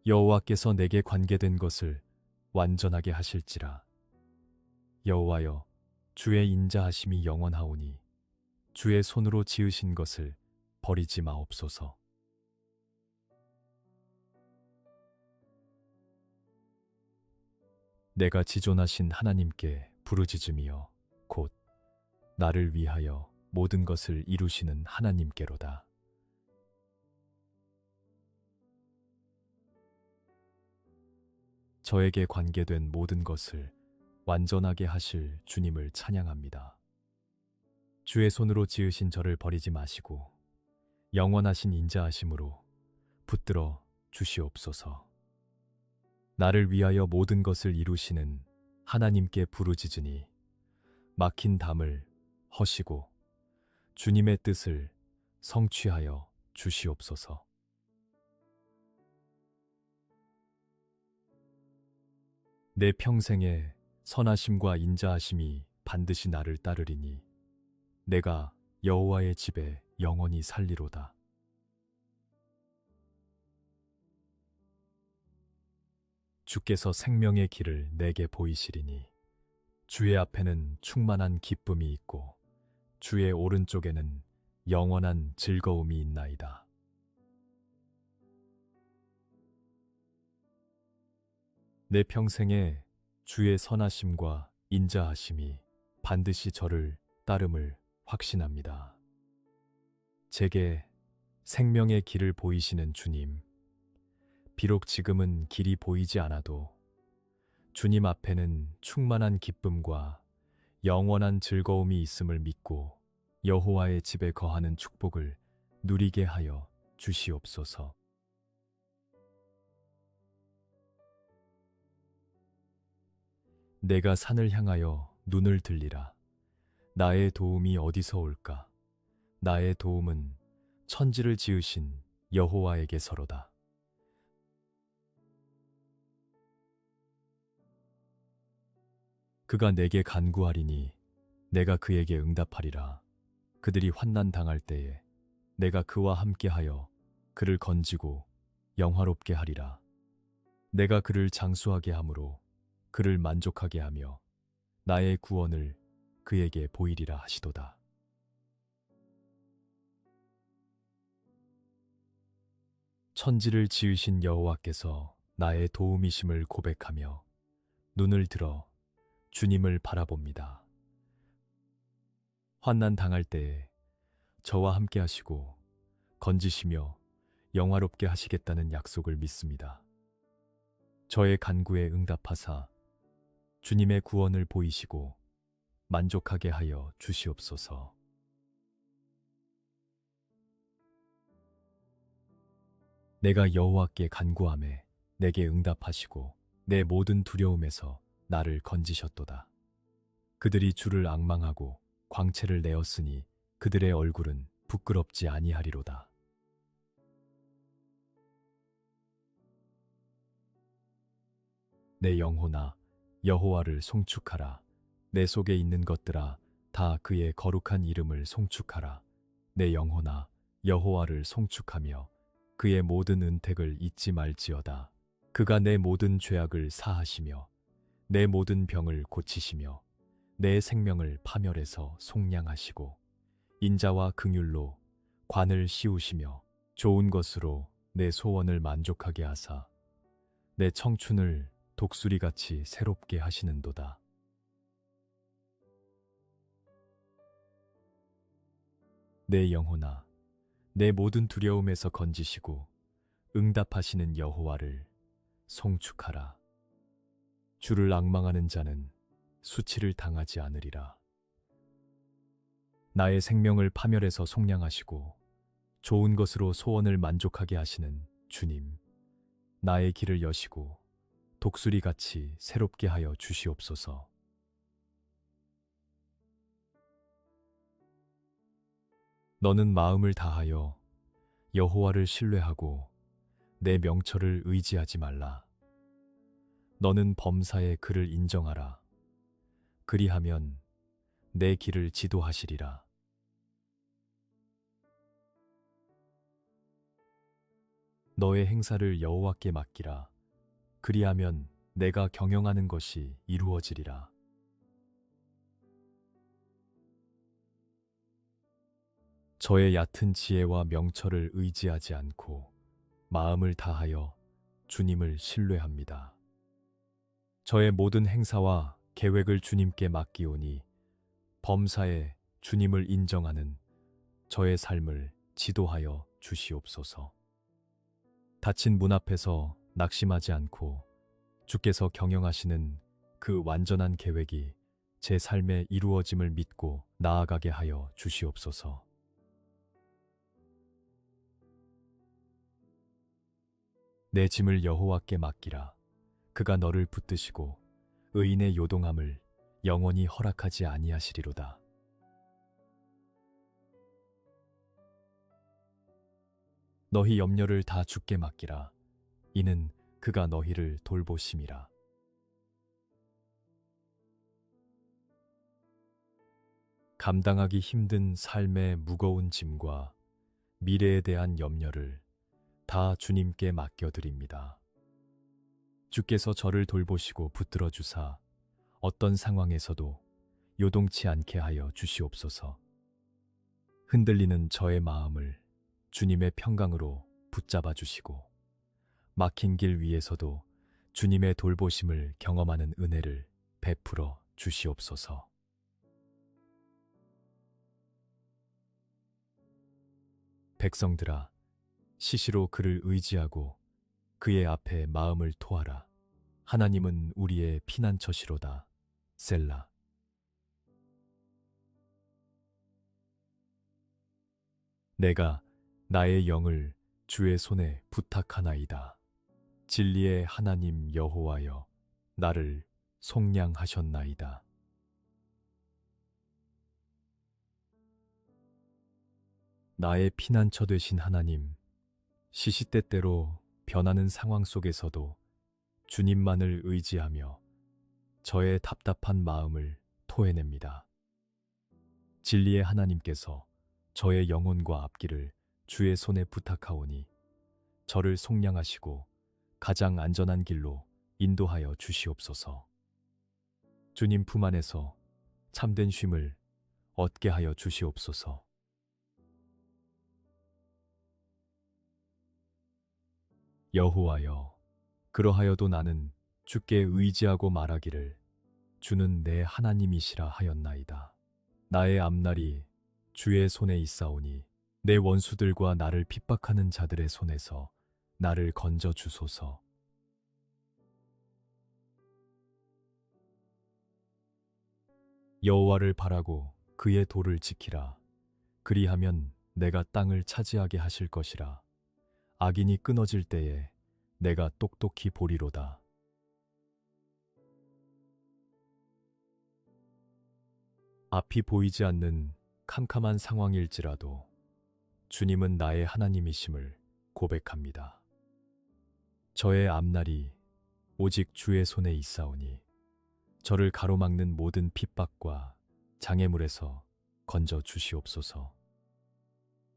여호와께서 내게 관계된 것을 완전하게 하실지라. 여호와여, 주의 인자하심이 영원하오니 주의 손으로 지으신 것을 버리지 마옵소서. 내가 지존하신 하나님께 부르짖으며 곧 나를 위하여 모든 것을 이루시는 하나님께로다. 저에게 관계된 모든 것을 완전하게 하실 주님을 찬양합니다. 주의 손으로 지으신 저를 버리지 마시고 영원하신 인자하심으로 붙들어 주시옵소서. 나를 위하여 모든 것을 이루시는 하나님께 부르짖으니 막힌 담을 허시고 주님의 뜻을 성취하여 주시옵소서. 내 평생에 선하심과 인자하심이 반드시 나를 따르리니 내가 여호와의 집에 영원히 살리로다. 주께서 생명의 길을 내게 보이시리니 주의 앞에는 충만한 기쁨이 있고 주의 오른쪽에는 영원한 즐거움이 있나이다. 내 평생에 주의 선하심과 인자하심이 반드시 저를 따름을 확신합니다. 제게 생명의 길을 보이시는 주님, 비록 지금은 길이 보이지 않아도 주님 앞에는 충만한 기쁨과 영원한 즐거움이 있음을 믿고 여호와의 집에 거하는 축복을 누리게 하여 주시옵소서. 내가 산을 향하여 눈을 들리라. 나의 도움이 어디서 올까? 나의 도움은 천지를 지으신 여호와에게서로다. 그가 내게 간구하리니 내가 그에게 응답하리라. 그들이 환난 당할 때에 내가 그와 함께하여 그를 건지고 영화롭게 하리라. 내가 그를 장수하게 함으로 그를 만족하게 하며 나의 구원을 그에게 보이리라 하시도다. 천지를 지으신 여호와께서 나의 도움이심을 고백하며 눈을 들어 주님을 바라봅니다. 환난 당할 때에 저와 함께 하시고 건지시며 영화롭게 하시겠다는 약속을 믿습니다. 저의 간구에 응답하사 주님의 구원을 보이시고 만족하게 하여 주시옵소서. 내가 여호와께 간구하매 내게 응답하시고 내 모든 두려움에서 나를 건지셨도다. 그들이 주를 앙망하고 광채를 내었으니 그들의 얼굴은 부끄럽지 아니하리로다. 내 영혼아 여호와를 송축하라. 내 속에 있는 것들아 다 그의 거룩한 이름을 송축하라. 내 영혼아 여호와를 송축하며 그의 모든 은택을 잊지 말지어다. 그가 내 모든 죄악을 사하시며 내 모든 병을 고치시며 내 생명을 파멸해서 속량하시고 인자와 긍휼로 관을 씌우시며 좋은 것으로 내 소원을 만족하게 하사 내 청춘을 독수리같이 새롭게 하시는도다. 내 영혼아 내 모든 두려움에서 건지시고 응답하시는 여호와를 송축하라. 주를 앙망하는 자는 수치를 당하지 않으리라. 나의 생명을 파멸해서 속량하시고 좋은 것으로 소원을 만족하게 하시는 주님, 나의 길을 여시고 독수리같이 새롭게 하여 주시옵소서. 너는 마음을 다하여 여호와를 신뢰하고 내 명철을 의지하지 말라. 너는 범사에 그를 인정하라. 그리하면 내 길을 지도하시리라. 너의 행사를 여호와께 맡기라. 그리하면 내가 경영하는 것이 이루어지리라. 저의 얕은 지혜와 명철을 의지하지 않고 마음을 다하여 주님을 신뢰합니다. 저의 모든 행사와 계획을 주님께 맡기오니 범사에 주님을 인정하는 저의 삶을 지도하여 주시옵소서. 닫힌 문 앞에서 낙심하지 않고 주께서 경영하시는 그 완전한 계획이 제 삶에 이루어짐을 믿고 나아가게 하여 주시옵소서. 내 짐을 여호와께 맡기라. 그가 너를 붙드시고 의인의 요동함을 영원히 허락하지 아니하시리로다. 너희 염려를 다 주께 맡기라. 이는 그가 너희를 돌보심이라. 감당하기 힘든 삶의 무거운 짐과 미래에 대한 염려를 다 주님께 맡겨드립니다. 주께서 저를 돌보시고 붙들어 주사 어떤 상황에서도 요동치 않게 하여 주시옵소서. 흔들리는 저의 마음을 주님의 평강으로 붙잡아 주시고 막힌 길 위에서도 주님의 돌보심을 경험하는 은혜를 베풀어 주시옵소서. 백성들아, 시시로 그를 의지하고 그의 앞에 마음을 토하라. 하나님은 우리의 피난처시로다. 셀라. 내가 나의 영을 주의 손에 부탁하나이다. 진리의 하나님 여호와여, 나를 속량하셨나이다. 나의 피난처 되신 하나님, 시시때때로 변하는 상황 속에서도 주님만을 의지하며 저의 답답한 마음을 토해냅니다. 진리의 하나님께서 저의 영혼과 앞길을 주의 손에 부탁하오니 저를 속량하시고 가장 안전한 길로 인도하여 주시옵소서. 주님 품 안에서 참된 쉼을 얻게 하여 주시옵소서. 여호와여, 그러하여도 나는 주께 의지하고 말하기를 주는 내 하나님이시라 하였나이다. 나의 앞날이 주의 손에 있사오니 내 원수들과 나를 핍박하는 자들의 손에서 나를 건져 주소서. 여호와를 바라고 그의 도를 지키라. 그리하면 내가 땅을 차지하게 하실 것이라. 악인이 끊어질 때에 내가 똑똑히 보리로다. 앞이 보이지 않는 캄캄한 상황일지라도 주님은 나의 하나님이심을 고백합니다. 저의 앞날이 오직 주의 손에 있사오니 저를 가로막는 모든 핍박과 장애물에서 건져 주시옵소서.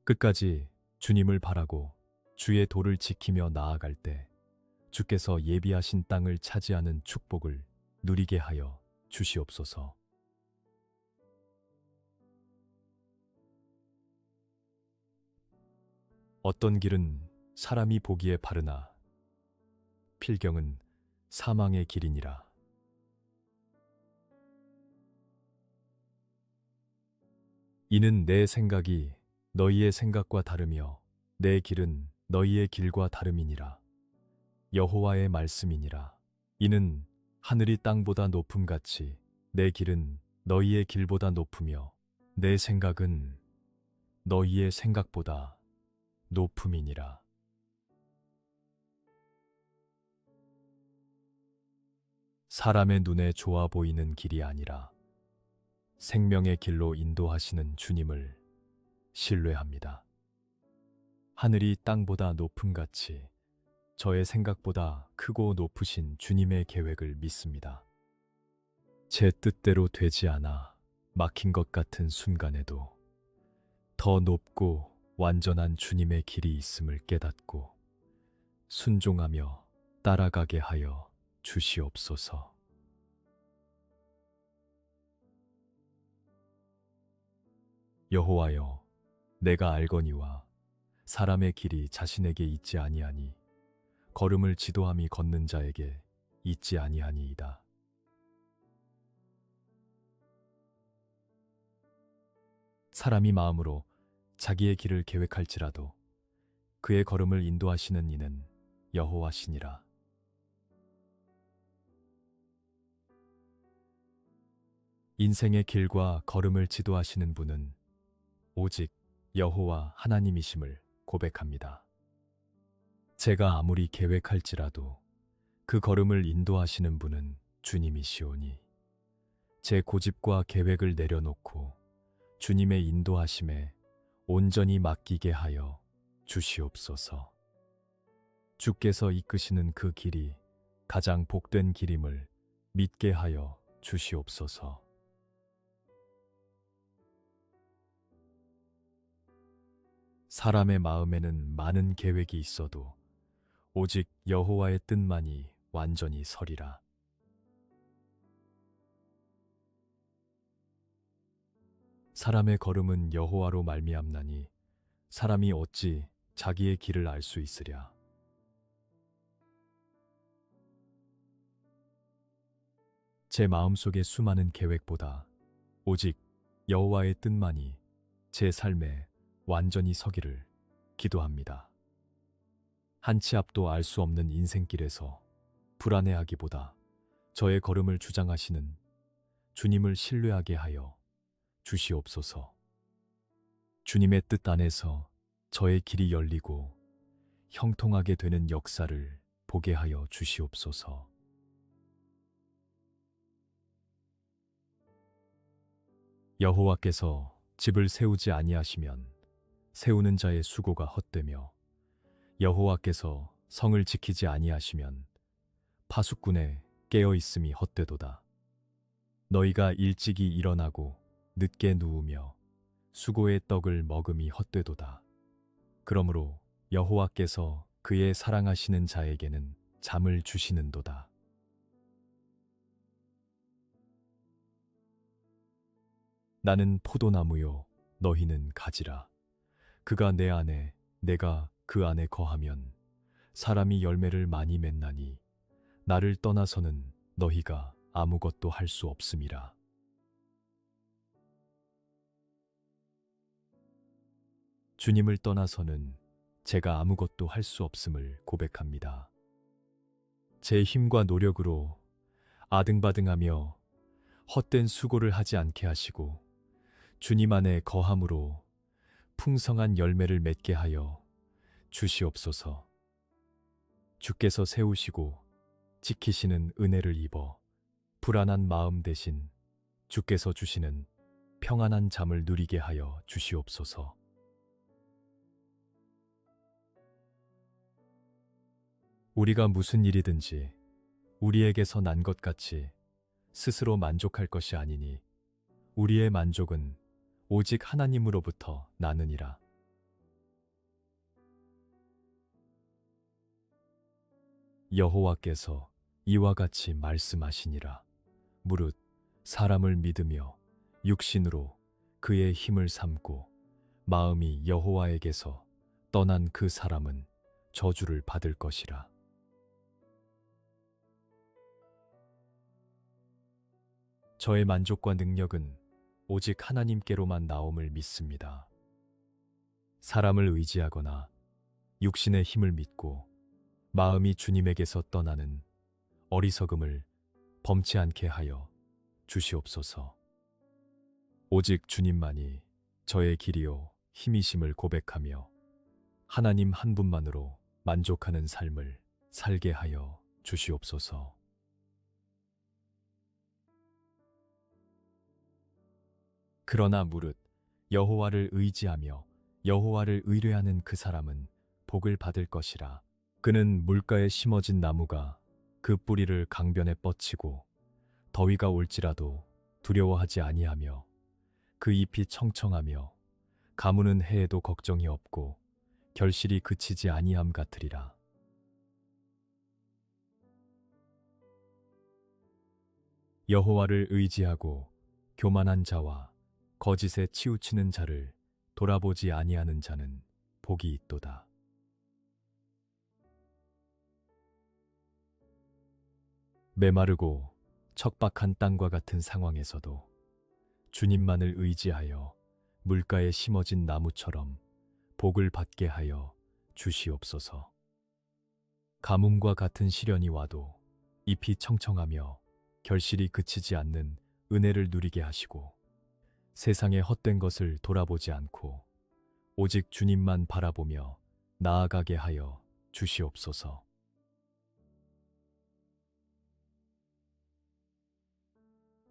끝까지 주님을 바라고 주의 도를 지키며 나아갈 때 주께서 예비하신 땅을 차지하는 축복을 누리게 하여 주시옵소서. 어떤 길은 사람이 보기에 바르나 필경은 사망의 길이니라. 이는 내 생각이 너희의 생각과 다르며 내 길은 너희의 길과 다름이니라. 여호와의 말씀이니라. 이는 하늘이 땅보다 높음같이 내 길은 너희의 길보다 높으며 내 생각은 너희의 생각보다 높음이니라. 사람의 눈에 좋아 보이는 길이 아니라 생명의 길로 인도하시는 주님을 신뢰합니다. 하늘이 땅보다 높음같이 저의 생각보다 크고 높으신 주님의 계획을 믿습니다. 제 뜻대로 되지 않아 막힌 것 같은 순간에도 더 높고 완전한 주님의 길이 있음을 깨닫고 순종하며 따라가게 하여 주시옵소서. 여호와여, 내가 알거니와 사람의 길이 자신에게 있지 아니하니 걸음을 지도함이 걷는 자에게 있지 아니하니이다. 사람이 마음으로 자기의 길을 계획할지라도 그의 걸음을 인도하시는 이는 여호와시니라. 인생의 길과 걸음을 지도하시는 분은 오직 여호와 하나님이심을 고백합니다. 제가 아무리 계획할지라도 그 걸음을 인도하시는 분은 주님이시오니 제 고집과 계획을 내려놓고 주님의 인도하심에 온전히 맡기게 하여 주시옵소서. 주께서 이끄시는 그 길이 가장 복된 길임을 믿게 하여 주시옵소서. 사람의 마음에는 많은 계획이 있어도 오직 여호와의 뜻만이 완전히 서리라. 사람의 걸음은 여호와로 말미암나니 사람이 어찌 자기의 길을 알 수 있으랴. 제 마음속의 수많은 계획보다 오직 여호와의 뜻만이 제 삶에 완전히 서기를 기도합니다. 한 치 앞도 알 수 없는 인생길에서 불안해하기보다 저의 걸음을 주장하시는 주님을 신뢰하게 하여 주시옵소서. 주님의 뜻 안에서 저의 길이 열리고 형통하게 되는 역사를 보게 하여 주시옵소서. 여호와께서 집을 세우지 아니하시면 세우는 자의 수고가 헛되며 여호와께서 성을 지키지 아니하시면 파수꾼의 깨어 있음이 헛되도다. 너희가 일찍이 일어나고 늦게 누우며 수고의 떡을 먹음이 헛되도다. 그러므로 여호와께서 그의 사랑하시는 자에게는 잠을 주시는도다. 나는 포도나무요 너희는 가지라. 그가 내 안에 내가 그 안에 거하면 사람이 열매를 많이 맺나니 나를 떠나서는 너희가 아무것도 할 수 없음이라. 주님을 떠나서는 제가 아무것도 할 수 없음을 고백합니다. 제 힘과 노력으로 아등바등하며 헛된 수고를 하지 않게 하시고 주님 안에 거함으로 풍성한 열매를 맺게 하여 주시옵소서. 주께서 세우시고 지키시는 은혜를 입어 불안한 마음 대신 주께서 주시는 평안한 잠을 누리게 하여 주시옵소서. 우리가 무슨 일이든지 우리에게서 난 것 같이 스스로 만족할 것이 아니니 우리의 만족은 오직 하나님으로부터 나느니라. 여호와께서 이와 같이 말씀하시니라. 무릇 사람을 믿으며 육신으로 그의 힘을 삼고 마음이 여호와에게서 떠난 그 사람은 저주를 받을 것이라. 저의 만족과 능력은 오직 하나님께로만 나옴을 믿습니다. 사람을 의지하거나 육신의 힘을 믿고 마음이 주님에게서 떠나는 어리석음을 범치 않게 하여 주시옵소서. 오직 주님만이 저의 길이요 힘이심을 고백하며 하나님 한 분만으로 만족하는 삶을 살게 하여 주시옵소서. 그러나 무릇 여호와를 의지하며 여호와를 의뢰하는 그 사람은 복을 받을 것이라. 그는 물가에 심어진 나무가 그 뿌리를 강변에 뻗치고 더위가 올지라도 두려워하지 아니하며 그 잎이 청청하며 가무는 해에도 걱정이 없고 결실이 그치지 아니함 같으리라. 여호와를 의지하고 교만한 자와 거짓에 치우치는 자를 돌아보지 아니하는 자는 복이 있도다. 메마르고 척박한 땅과 같은 상황에서도 주님만을 의지하여 물가에 심어진 나무처럼 복을 받게 하여 주시옵소서. 가뭄과 같은 시련이 와도 잎이 청청하며 결실이 그치지 않는 은혜를 누리게 하시고 세상의 헛된 것을 돌아보지 않고 오직 주님만 바라보며 나아가게 하여 주시옵소서.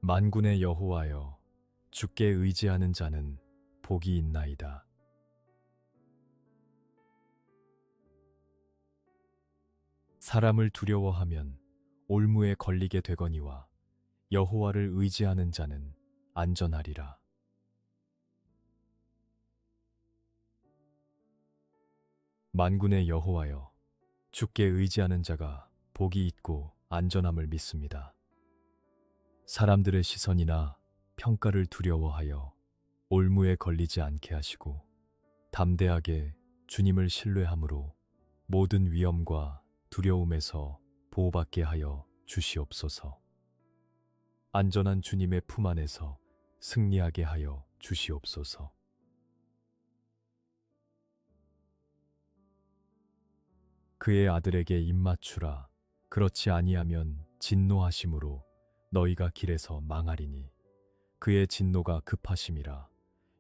만군의 여호와여, 주께 의지하는 자는 복이 있나이다. 사람을 두려워하면 올무에 걸리게 되거니와 여호와를 의지하는 자는 안전하리라. 만군의 여호와여, 주께 의지하는 자가 복이 있고 안전함을 믿습니다. 사람들의 시선이나 평가를 두려워하여 올무에 걸리지 않게 하시고 담대하게 주님을 신뢰함으로 모든 위험과 두려움에서 보호받게 하여 주시옵소서. 안전한 주님의 품 안에서 승리하게 하여 주시옵소서. 그의 아들에게 입맞추라. 그렇지 아니하면 진노하심으로 너희가 길에서 망하리니 그의 진노가 급하심이라.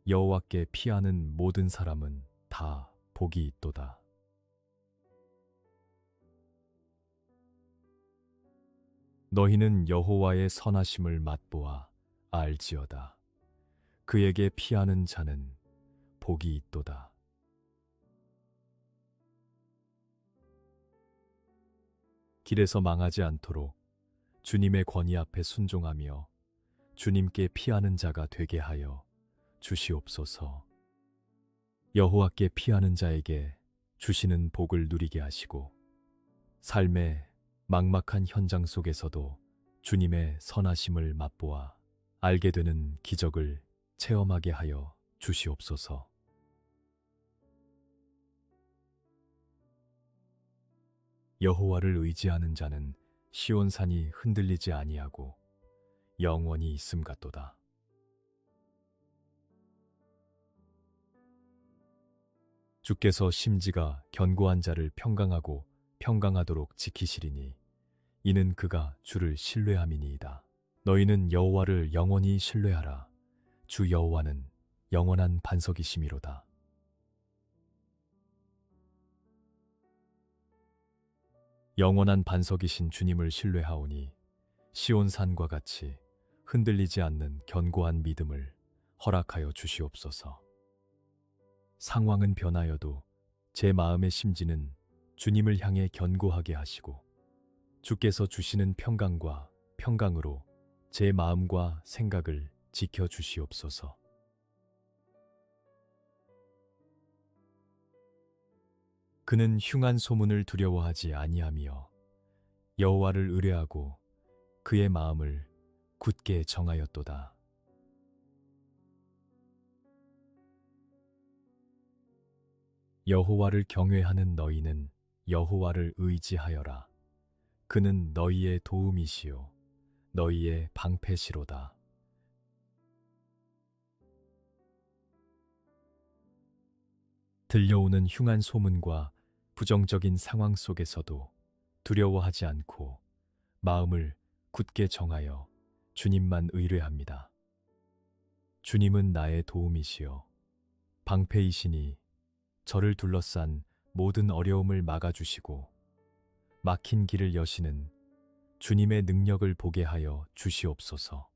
여호와께 피하는 모든 사람은 다 복이 있도다. 너희는 여호와의 선하심을 맛보아 알지어다. 그에게 피하는 자는 복이 있도다. 길에서 망하지 않도록 주님의 권위 앞에 순종하며 주님께 피하는 자가 되게 하여 주시옵소서. 여호와께 피하는 자에게 주시는 복을 누리게 하시고 삶의 막막한 현장 속에서도 주님의 선하심을 맛보아 알게 되는 기적을 체험하게 하여 주시옵소서. 여호와를 의지하는 자는 시온산이 흔들리지 아니하고 영원히 있음 같도다. 주께서 심지가 견고한 자를 평강하고 평강하도록 지키시리니 이는 그가 주를 신뢰함이니이다. 너희는 여호와를 영원히 신뢰하라. 주 여호와는 영원한 반석이심이로다. 영원한 반석이신 주님을 신뢰하오니 시온산과 같이 흔들리지 않는 견고한 믿음을 허락하여 주시옵소서. 상황은 변하여도 제 마음의 심지는 주님을 향해 견고하게 하시고 주께서 주시는 평강과 평강으로 제 마음과 생각을 지켜 주시옵소서. 그는 흉한 소문을 두려워하지 아니하며 여호와를 의뢰하고 그의 마음을 굳게 정하였도다. 여호와를 경외하는 너희는 여호와를 의지하여라. 그는 너희의 도움이시요 너희의 방패시로다. 들려오는 흉한 소문과 부정적인 상황 속에서도 두려워하지 않고 마음을 굳게 정하여 주님만 의뢰합니다. 주님은 나의 도움이시여 방패이시니 저를 둘러싼 모든 어려움을 막아주시고 막힌 길을 여시는 주님의 능력을 보게 하여 주시옵소서.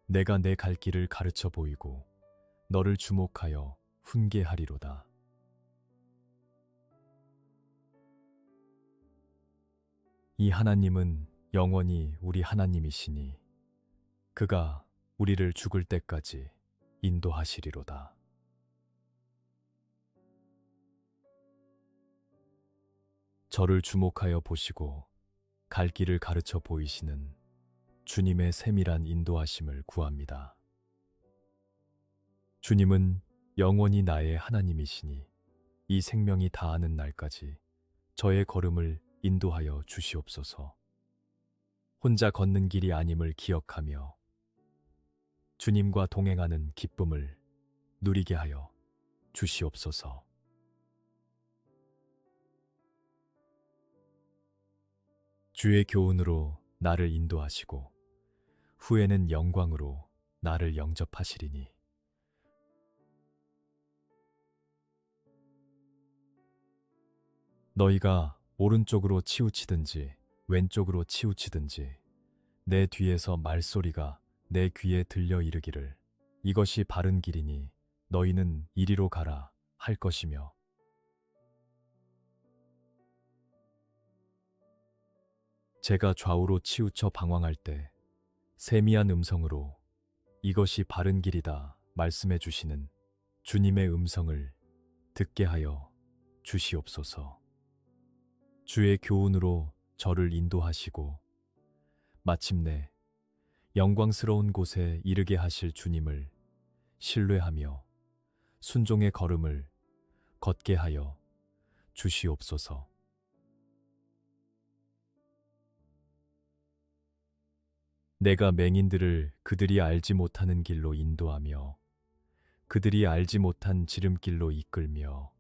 내가 내 갈 길을 가르쳐 보이고 너를 주목하여 훈계하리로다. 이 하나님은 영원히 우리 하나님이시니 그가 우리를 죽을 때까지 인도하시리로다. 저를 주목하여 보시고 갈 길을 가르쳐 보이시는 주님의 세밀한 인도하심을 구합니다. 주님은 영원히 나의 하나님이시니 이 생명이 다하는 날까지 저의 걸음을 인도하여 주시옵소서. 혼자 걷는 길이 아님을 기억하며 주님과 동행하는 기쁨을 누리게 하여 주시옵소서. 주의 교훈으로 나를 인도하시고 후에는 영광으로 나를 영접하시리니 너희가 오른쪽으로 치우치든지 왼쪽으로 치우치든지 내 뒤에서 말소리가 내 귀에 들려 이르기를 이것이 바른 길이니 너희는 이리로 가라 할 것이며 제가 좌우로 치우쳐 방황할 때 세미한 음성으로 이것이 바른 길이다 말씀해 주시는 주님의 음성을 듣게 하여 주시옵소서. 주의 교훈으로 저를 인도하시고 마침내 영광스러운 곳에 이르게 하실 주님을 신뢰하며 순종의 걸음을 걷게 하여 주시옵소서. 내가 맹인들을 그들이 알지 못하는 길로 인도하며 그들이 알지 못한 지름길로 이끌며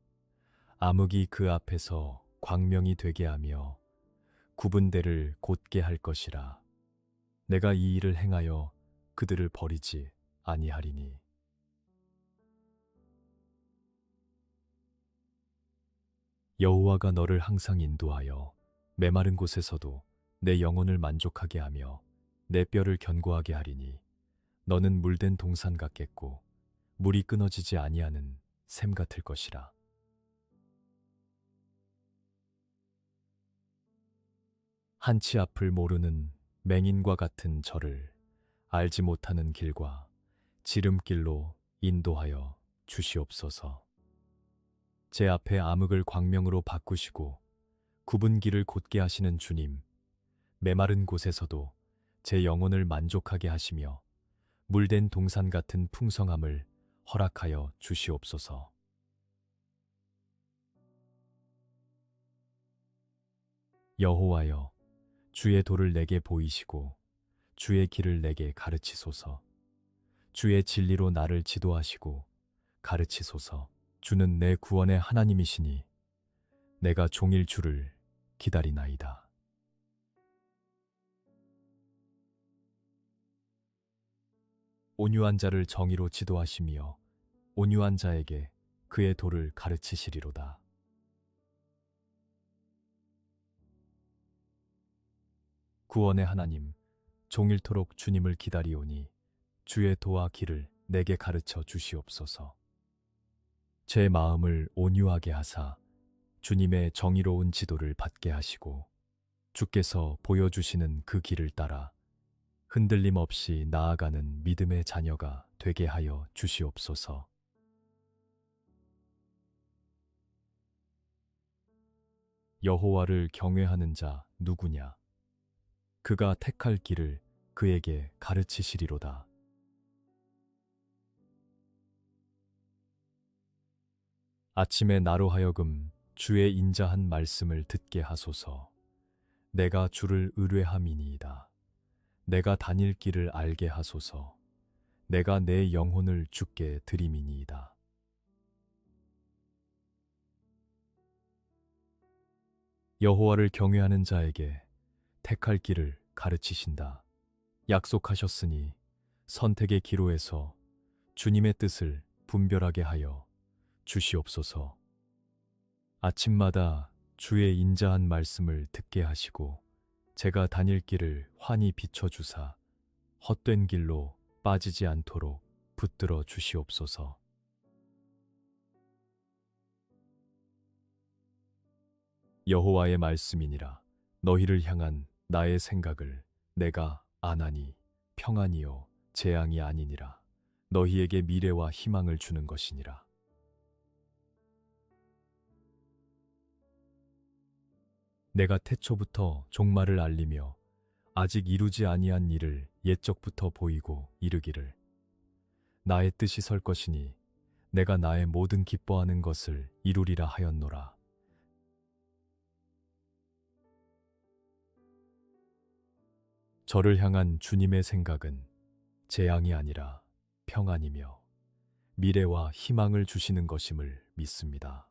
암흑이 그 앞에서 광명이 되게 하며 굽은 데를 곧게 할 것이라. 내가 이 일을 행하여 그들을 버리지 아니하리니. 여호와가 너를 항상 인도하여 메마른 곳에서도 내 영혼을 만족하게 하며 내 뼈를 견고하게 하리니 너는 물된 동산 같겠고 물이 끊어지지 아니하는 샘 같을 것이라. 한치 앞을 모르는 맹인과 같은 저를 알지 못하는 길과 지름길로 인도하여 주시옵소서. 제 앞에 암흑을 광명으로 바꾸시고 굽은 길을 곧게 하시는 주님, 메마른 곳에서도 제 영혼을 만족하게 하시며 물된 동산 같은 풍성함을 허락하여 주시옵소서. 여호와여, 주의 도를 내게 보이시고 주의 길을 내게 가르치소서. 주의 진리로 나를 지도하시고 가르치소서. 주는 내 구원의 하나님이시니 내가 종일 주를 기다리나이다. 온유한 자를 정의로 지도하시며 온유한 자에게 그의 도를 가르치시리로다. 구원의 하나님, 종일토록 주님을 기다리오니 주의 도와 길을 내게 가르쳐 주시옵소서. 제 마음을 온유하게 하사 주님의 정의로운 지도를 받게 하시고 주께서 보여주시는 그 길을 따라 흔들림 없이 나아가는 믿음의 자녀가 되게 하여 주시옵소서. 여호와를 경외하는 자 누구냐? 그가 택할 길을 그에게 가르치시리로다. 아침에 나로 하여금 주의 인자한 말씀을 듣게 하소서. 내가 주를 의뢰함이니이다. 내가 다닐 길을 알게 하소서. 내가 내 영혼을 주께 드림이니이다. 여호와를 경외하는 자에게 택할 길을 가르치신다. 약속하셨으니 선택의 기로에서 주님의 뜻을 분별하게 하여 주시옵소서. 아침마다 주의 인자한 말씀을 듣게 하시고 제가 다닐 길을 환히 비춰주사 헛된 길로 빠지지 않도록 붙들어 주시옵소서. 여호와의 말씀이니라. 너희를 향한 나의 생각을 내가 아나니 평안이요 재앙이 아니니라. 너희에게 미래와 희망을 주는 것이니라. 내가 태초부터 종말을 알리며 아직 이루지 아니한 일을 옛적부터 보이고 이르기를 나의 뜻이 설 것이니 내가 나의 모든 기뻐하는 것을 이루리라 하였노라. 저를 향한 주님의 생각은 재앙이 아니라 평안이며 미래와 희망을 주시는 것임을 믿습니다.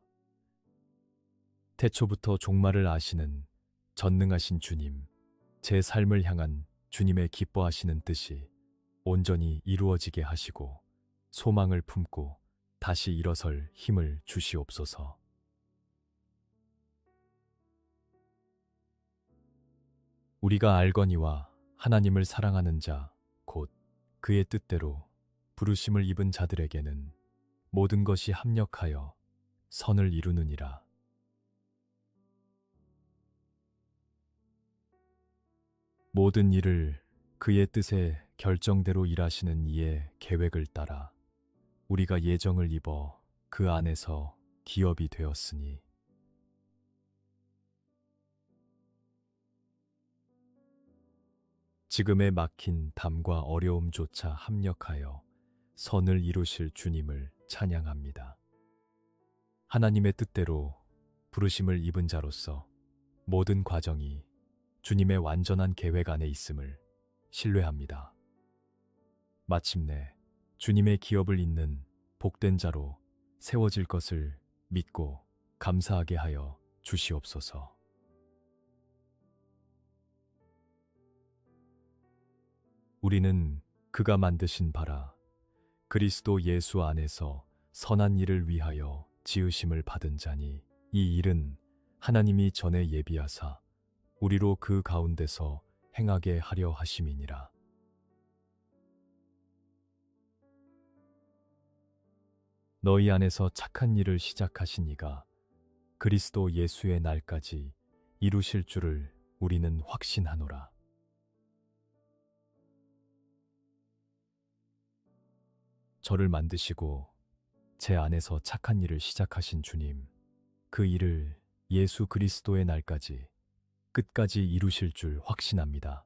태초부터 종말을 아시는 전능하신 주님, 제 삶을 향한 주님의 기뻐하시는 뜻이 온전히 이루어지게 하시고 소망을 품고 다시 일어설 힘을 주시옵소서. 우리가 알거니와 하나님을 사랑하는 자, 곧 그의 뜻대로 부르심을 입은 자들에게는 모든 것이 합력하여 선을 이루느니라. 모든 일을 그의 뜻에 결정대로 일하시는 이의 계획을 따라 우리가 예정을 입어 그 안에서 기업이 되었으니 지금에 막힌 담과 어려움조차 합력하여 선을 이루실 주님을 찬양합니다. 하나님의 뜻대로 부르심을 입은 자로서 모든 과정이 주님의 완전한 계획 안에 있음을 신뢰합니다. 마침내 주님의 기업을 잇는 복된 자로 세워질 것을 믿고 감사하게 하여 주시옵소서. 우리는 그가 만드신 바라 그리스도 예수 안에서 선한 일을 위하여 지으심을 받은 자니 이 일은 하나님이 전에 예비하사 우리로 그 가운데서 행하게 하려 하심이니라. 너희 안에서 착한 일을 시작하신 이가 그리스도 예수의 날까지 이루실 줄을 우리는 확신하노라. 저를 만드시고 제 안에서 착한 일을 시작하신 주님, 그 일을 예수 그리스도의 날까지 끝까지 이루실 줄 확신합니다.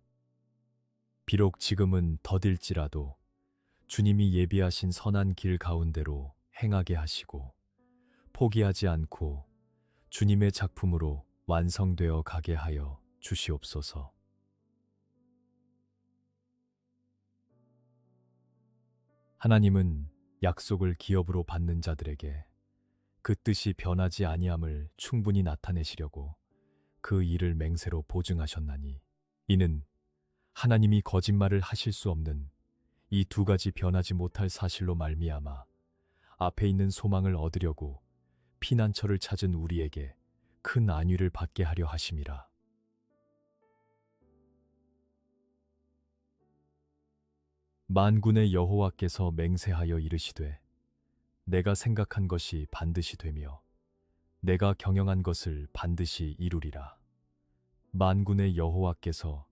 비록 지금은 더딜지라도 주님이 예비하신 선한 길 가운데로 행하게 하시고 포기하지 않고 주님의 작품으로 완성되어 가게 하여 주시옵소서. 하나님은 약속을 기업으로 받는 자들에게 그 뜻이 변하지 아니함을 충분히 나타내시려고 그 일을 맹세로 보증하셨나니 이는 하나님이 거짓말을 하실 수 없는 이 두 가지 변하지 못할 사실로 말미암아 앞에 있는 소망을 얻으려고 피난처를 찾은 우리에게 큰 안위를 받게 하려 하심이라. 만군의 여호와께서 맹세하여 이르시되 내가 생각한 것이 반드시 되며 내가 경영한 것을 반드시 이루리라. 만군의 여호와께서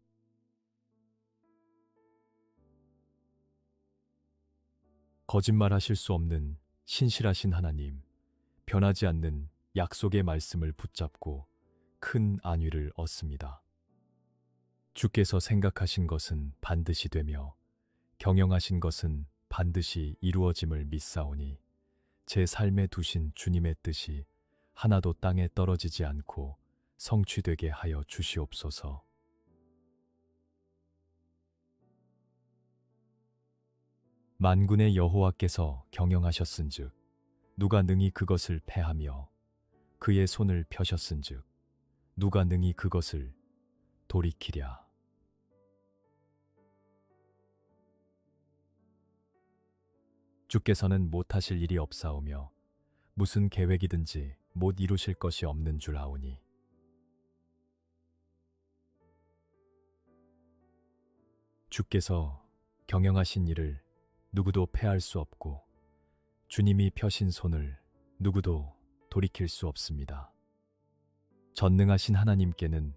거짓말하실 수 없는 신실하신 하나님, 변하지 않는 약속의 말씀을 붙잡고 큰 안위를 얻습니다. 주께서 생각하신 것은 반드시 되며 경영하신 것은 반드시 이루어짐을 믿사오니 제 삶에 두신 주님의 뜻이 하나도 땅에 떨어지지 않고 성취되게 하여 주시옵소서. 만군의 여호와께서 경영하셨은즉 누가 능히 그것을 패하며 그의 손을 펴셨은즉 누가 능히 그것을 돌이키랴. 주께서는 못하실 일이 없사오며 무슨 계획이든지 못 이루실 것이 없는 줄 아오니 주께서 경영하신 일을 누구도 패할 수 없고 주님이 펴신 손을 누구도 돌이킬 수 없습니다. 전능하신 하나님께는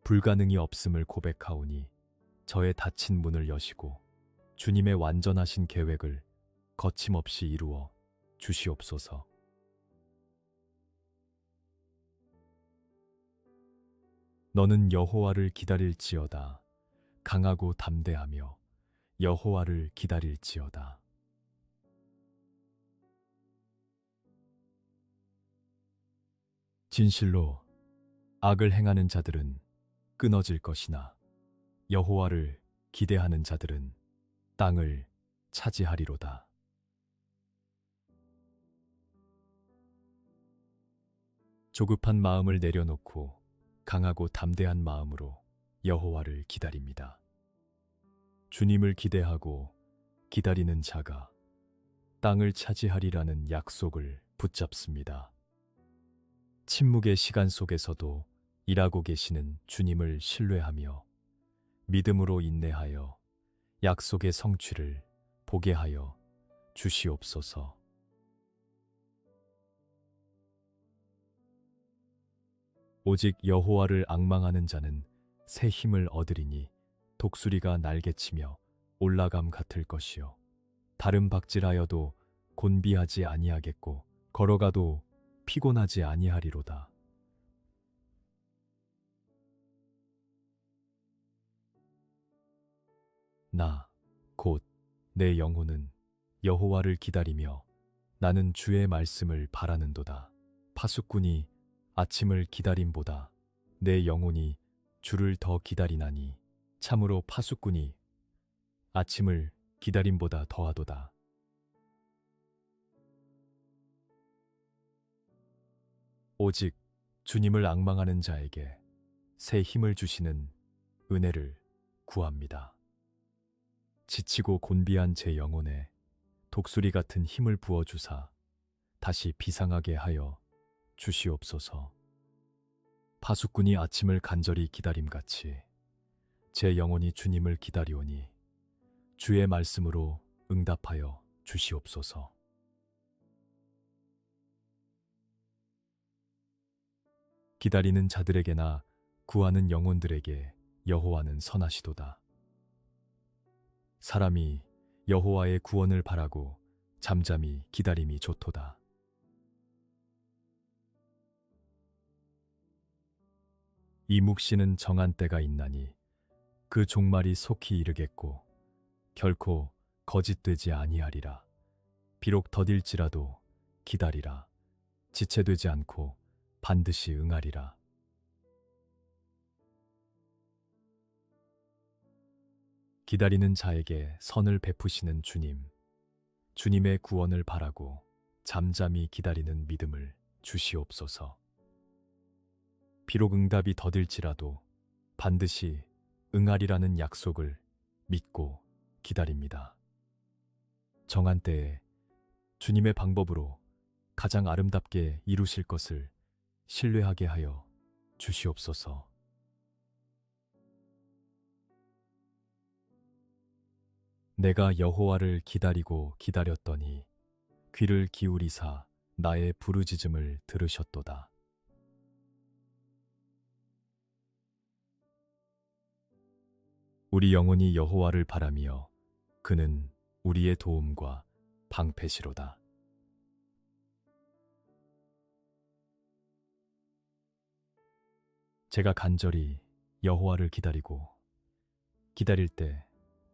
불가능이 없음을 고백하오니 저의 닫힌 문을 여시고 주님의 완전하신 계획을 거침없이 이루어 주시옵소서. 너는 여호와를 기다릴지어다. 강하고 담대하며 여호와를 기다릴지어다. 진실로 악을 행하는 자들은 끊어질 것이나 여호와를 기대하는 자들은 땅을 차지하리로다. 조급한 마음을 내려놓고 강하고 담대한 마음으로 여호와를 기다립니다. 주님을 기대하고 기다리는 자가 땅을 차지하리라는 약속을 붙잡습니다. 침묵의 시간 속에서도 일하고 계시는 주님을 신뢰하며 믿음으로 인내하여 약속의 성취를 보게 하여 주시옵소서. 오직 여호와를 앙망하는 자는 새 힘을 얻으리니 독수리가 날개치며 올라감 같을 것이요 다른 박질하여도 곤비하지 아니하겠고 걸어가도 피곤하지 아니하리로다. 나 곧 내 영혼은 여호와를 기다리며 나는 주의 말씀을 바라는도다. 파수꾼이 아침을 기다림보다 내 영혼이 주를 더 기다리나니 참으로 파수꾼이 아침을 기다림보다 더하도다. 오직 주님을 앙망하는 자에게 새 힘을 주시는 은혜를 구합니다. 지치고 곤비한 제 영혼에 독수리 같은 힘을 부어주사 다시 비상하게 하여 주시옵소서. 파수꾼이 아침을 간절히 기다림같이 제 영혼이 주님을 기다리오니 주의 말씀으로 응답하여 주시옵소서. 기다리는 자들에게나 구하는 영혼들에게 여호와는 선하시도다. 사람이 여호와의 구원을 바라고 잠잠히 기다림이 좋도다. 이 묵시는 정한 때가 있나니 그 종말이 속히 이르겠고 결코 거짓되지 아니하리라. 비록 더딜지라도 기다리라. 지체되지 않고 반드시 응하리라. 기다리는 자에게 선을 베푸시는 주님, 주님의 구원을 바라고 잠잠히 기다리는 믿음을 주시옵소서. 비록 응답이 더딜지라도 반드시 응하리라는 약속을 믿고 기다립니다. 정한 때에 주님의 방법으로 가장 아름답게 이루실 것을 신뢰하게 하여 주시옵소서. 내가 여호와를 기다리고 기다렸더니 귀를 기울이사 나의 부르짖음을 들으셨도다. 우리 영혼이 여호와를 바라며 그는 우리의 도움과 방패시로다. 제가 간절히 여호와를 기다릴 때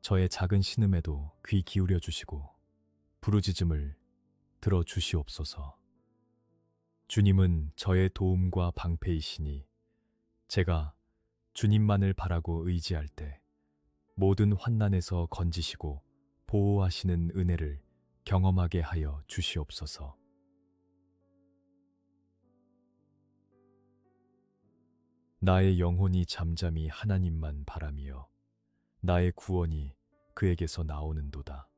저의 작은 신음에도 귀 기울여 주시고 부르짖음을 들어 주시옵소서. 주님은 저의 도움과 방패이시니 제가 주님만을 바라고 의지할 때 모든 환난에서 건지시고 보호하시는 은혜를 경험하게 하여 주시옵소서. 나의 영혼이 잠잠히 하나님만 바라며 나의 구원이 그에게서 나오는도다.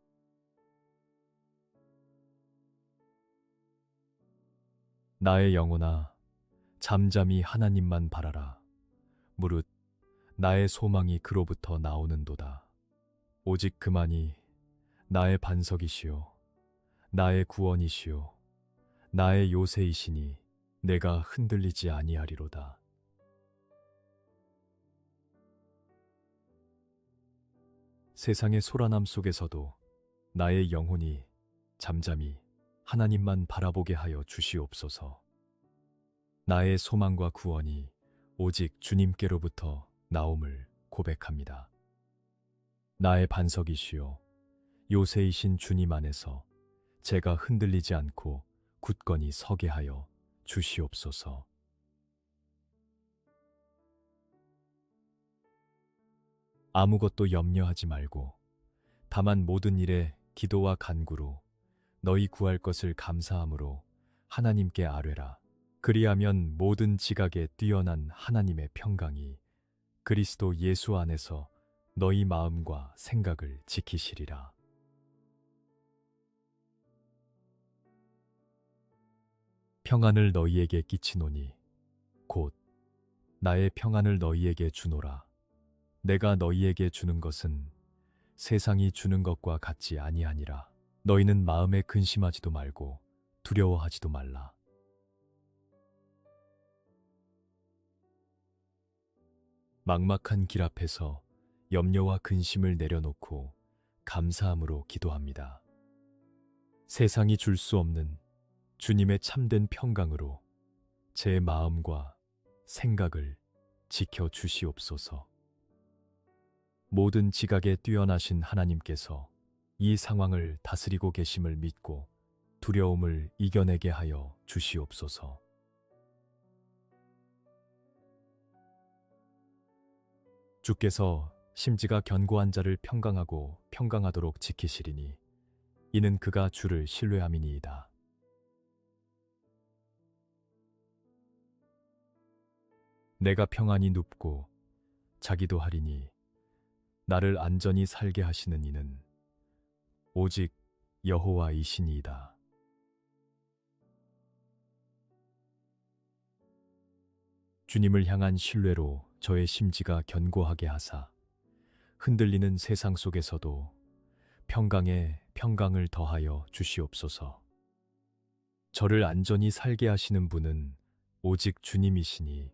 나의 영혼아, 잠잠히 하나님만 바라라. 무릇 나의 소망이 그로부터 나오는도다. 오직 그만이 나의 반석이시요 나의 구원이시요 나의 요새이시니 내가 흔들리지 아니하리로다. 세상의 소란함 속에서도 나의 영혼이 잠잠히 하나님만 바라보게 하여 주시옵소서. 나의 소망과 구원이 오직 주님께로부터 나옴을 고백합니다. 나의 반석이시요 요새이신 주님 안에서 제가 흔들리지 않고 굳건히 서게 하여 주시옵소서. 아무것도 염려하지 말고 다만 모든 일에 기도와 간구로 너희 구할 것을 감사함으로 하나님께 아뢰라. 그리하면 모든 지각에 뛰어난 하나님의 평강이 그리스도 예수 안에서 너희 마음과 생각을 지키시리라. 평안을 너희에게 끼치노니 곧 나의 평안을 너희에게 주노라. 내가 너희에게 주는 것은 세상이 주는 것과 같지 아니하니라. 너희는 마음에 근심하지도 말고 두려워하지도 말라. 막막한 길 앞에서 염려와 근심을 내려놓고 감사함으로 기도합니다. 세상이 줄 수 없는 주님의 참된 평강으로 제 마음과 생각을 지켜 주시옵소서. 모든 지각에 뛰어나신 하나님께서 이 상황을 다스리고 계심을 믿고 두려움을 이겨내게 하여 주시옵소서. 주께서 심지가 견고한 자를 평강하고 평강하도록 지키시리니 이는 그가 주를 신뢰함이니이다. 내가 평안히 눕고 자기도 하리니 나를 안전히 살게 하시는 이는 오직 여호와이시니이다. 주님을 향한 신뢰로 저의 심지가 견고하게 하사 흔들리는 세상 속에서도 평강에 평강을 더하여 주시옵소서. 저를 안전히 살게 하시는 분은 오직 주님이시니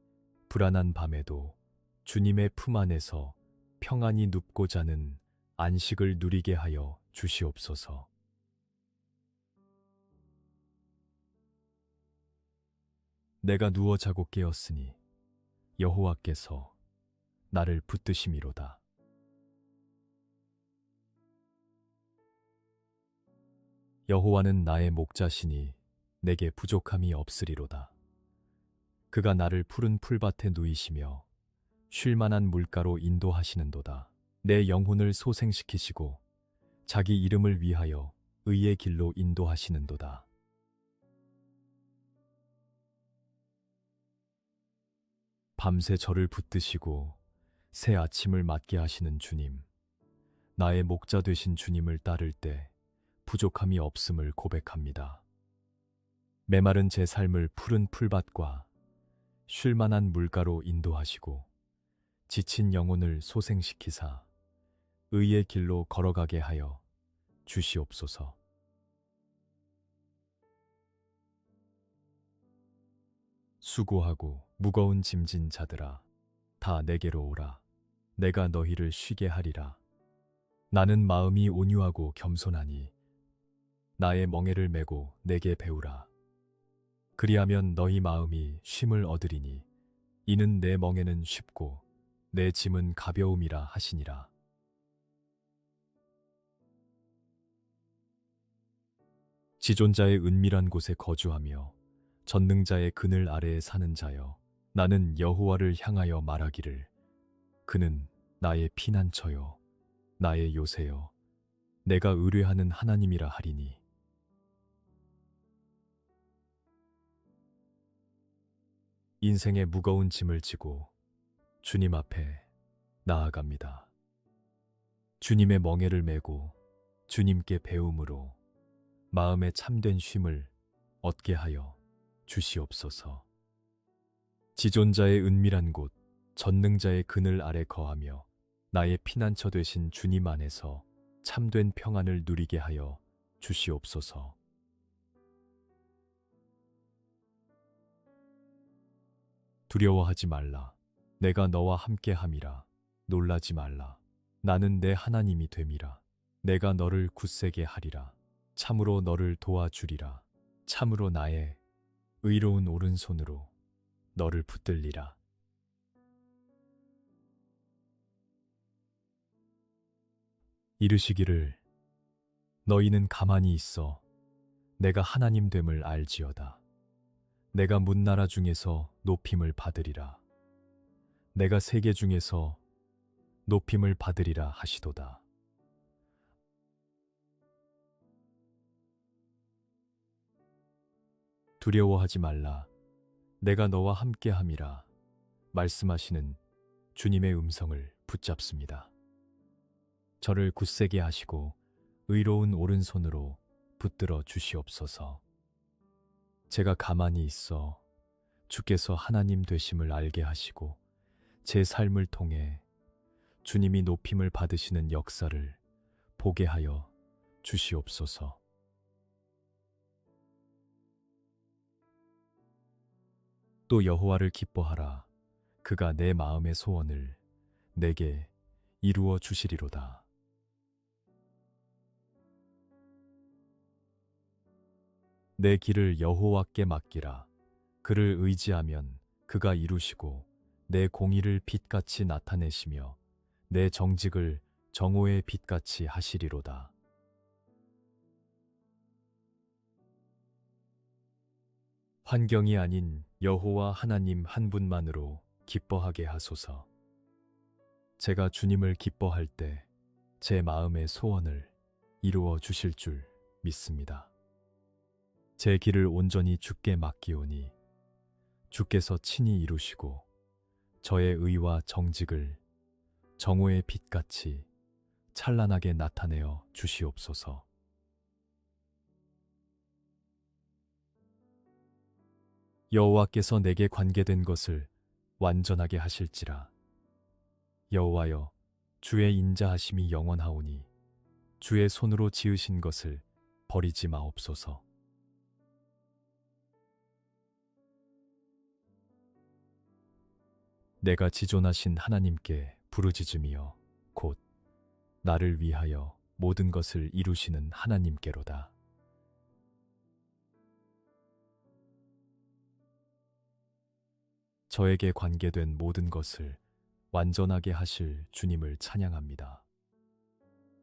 불안한 밤에도 주님의 품 안에서 평안히 눕고 자는 안식을 누리게 하여 주시옵소서. 내가 누워 자고 깨었으니 여호와께서 나를 붙드심이로다. 여호와는 나의 목자시니 내게 부족함이 없으리로다. 그가 나를 푸른 풀밭에 누이시며 쉴 만한 물가로 인도하시는도다. 내 영혼을 소생시키시고 자기 이름을 위하여 의의 길로 인도하시는도다. 밤새 저를 붙드시고 새 아침을 맞게 하시는 주님, 나의 목자 되신 주님을 따를 때 부족함이 없음을 고백합니다. 메마른 제 삶을 푸른 풀밭과 쉴 만한 물가로 인도하시고 지친 영혼을 소생시키사 의의 길로 걸어가게 하여 주시옵소서. 수고하고 무거운 짐진 자들아, 다 내게로 오라. 내가 너희를 쉬게 하리라. 나는 마음이 온유하고 겸손하니 나의 멍에를 메고 내게 배우라. 그리하면 너희 마음이 쉼을 얻으리니 이는 내 멍에는 쉽고 내 짐은 가벼움이라 하시니라. 지존자의 은밀한 곳에 거주하며 전능자의 그늘 아래에 사는 자여, 나는 여호와를 향하여 말하기를 그는 나의 피난처요 나의 요새요 내가 의뢰하는 하나님이라 하리니. 인생의 무거운 짐을 지고 주님 앞에 나아갑니다. 주님의 멍에를 메고 주님께 배움으로 마음의 참된 쉼을 얻게 하여 주시옵소서. 지존자의 은밀한 곳, 전능자의 그늘 아래 거하며 나의 피난처 되신 주님 안에서 참된 평안을 누리게 하여 주시옵소서. 두려워하지 말라. 내가 너와 함께함이라. 놀라지 말라. 나는 내 하나님이 됨이라. 내가 너를 굳세게 하리라. 참으로 너를 도와주리라. 참으로 나의 의로운 오른손으로 너를 붙들리라. 이르시기를 너희는 가만히 있어 내가 하나님 됨을 알지어다. 내가 문나라 중에서 높임을 받으리라. 내가 세계 중에서 높임을 받으리라 하시도다. 두려워하지 말라. 내가 너와 함께함이라 말씀하시는 주님의 음성을 붙잡습니다. 저를 굳세게 하시고 의로운 오른손으로 붙들어 주시옵소서. 제가 가만히 있어 주께서 하나님 되심을 알게 하시고 제 삶을 통해 주님이 높임을 받으시는 역사를 보게 하여 주시옵소서. 또 여호와를 기뻐하라. 그가 내 마음의 소원을 내게 이루어 주시리로다. 내 길을 여호와께 맡기라. 그를 의지하면 그가 이루시고 내 공의를 빛같이 나타내시며 내 정직을 정오의 빛같이 하시리로다. 환경이 아닌 여호와 하나님 한 분만으로 기뻐하게 하소서. 제가 주님을 기뻐할 때 제 마음의 소원을 이루어 주실 줄 믿습니다. 제 길을 온전히 주께 맡기오니 주께서 친히 이루시고 저의 의와 정직을 정오의 빛같이 찬란하게 나타내어 주시옵소서. 여호와께서 내게 관계된 것을 완전하게 하실지라. 여호와여, 주의 인자하심이 영원하오니 주의 손으로 지으신 것을 버리지 마옵소서. 내가 지존하신 하나님께 부르짖으며 곧 나를 위하여 모든 것을 이루시는 하나님께로다. 저에게 관계된 모든 것을 완전하게 하실 주님을 찬양합니다.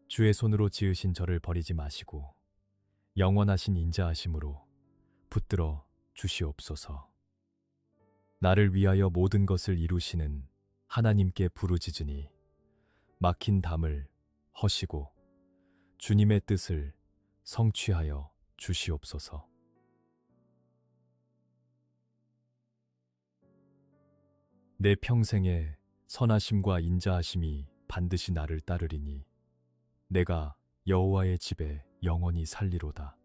주의 손으로 지으신 저를 버리지 마시고 영원하신 인자하심으로 붙들어 주시옵소서. 나를 위하여 모든 것을 이루시는 하나님께 부르짖으니 막힌 담을 허시고 주님의 뜻을 성취하여 주시옵소서. 내 평생에 선하심과 인자하심이 반드시 나를 따르리니 내가 여호와의 집에 영원히 살리로다.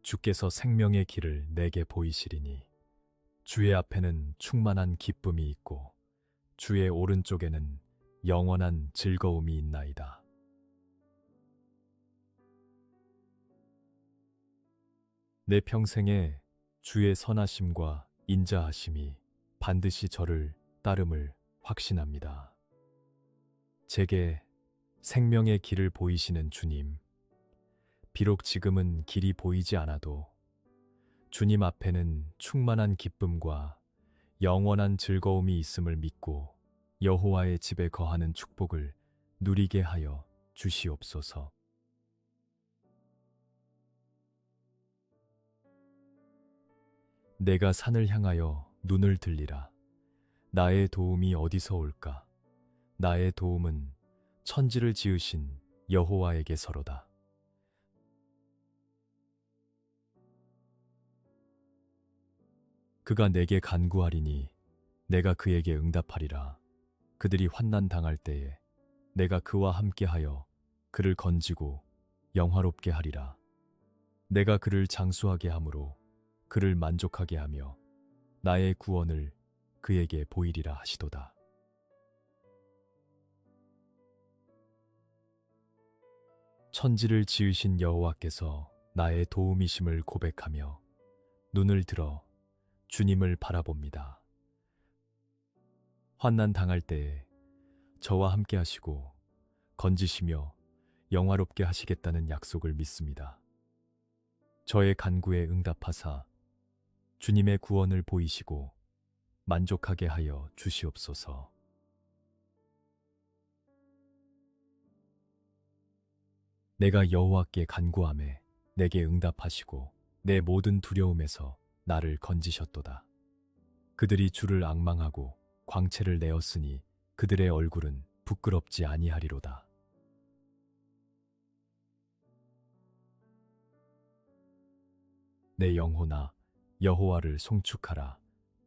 주께서 생명의 길을 내게 보이시리니 주의 앞에는 충만한 기쁨이 있고 주의 오른쪽에는 영원한 즐거움이 있나이다. 내 평생에 주의 선하심과 인자하심이 반드시 저를 따름을 확신합니다. 제게 생명의 길을 보이시는 주님, 비록 지금은 길이 보이지 않아도 주님 앞에는 충만한 기쁨과 영원한 즐거움이 있음을 믿고 여호와의 집에 거하는 축복을 누리게 하여 주시옵소서. 내가 산을 향하여 눈을 들리라. 나의 도움이 어디서 올까? 나의 도움은 천지를 지으신 여호와에게서로다. 그가 내게 간구하리니 내가 그에게 응답하리라. 그들이 환난 당할 때에 내가 그와 함께하여 그를 건지고 영화롭게 하리라. 내가 그를 장수하게 함으로 그를 만족하게 하며 나의 구원을 그에게 보이리라 하시도다. 천지를 지으신 여호와께서 나의 도움이심을 고백하며 눈을 들어 주님을 바라봅니다. 환난 당할 때에 저와 함께 하시고 건지시며 영화롭게 하시겠다는 약속을 믿습니다. 저의 간구에 응답하사 주님의 구원을 보이시고 만족하게 하여 주시옵소서. 내가 여호와께 간구하매 내게 응답하시고 내 모든 두려움에서 나를 건지셨도다. 그들이 주를 앙망하고 광채를 내었으니 그들의 얼굴은 부끄럽지 아니하리로다. 내 영혼아, 여호와를 송축하라.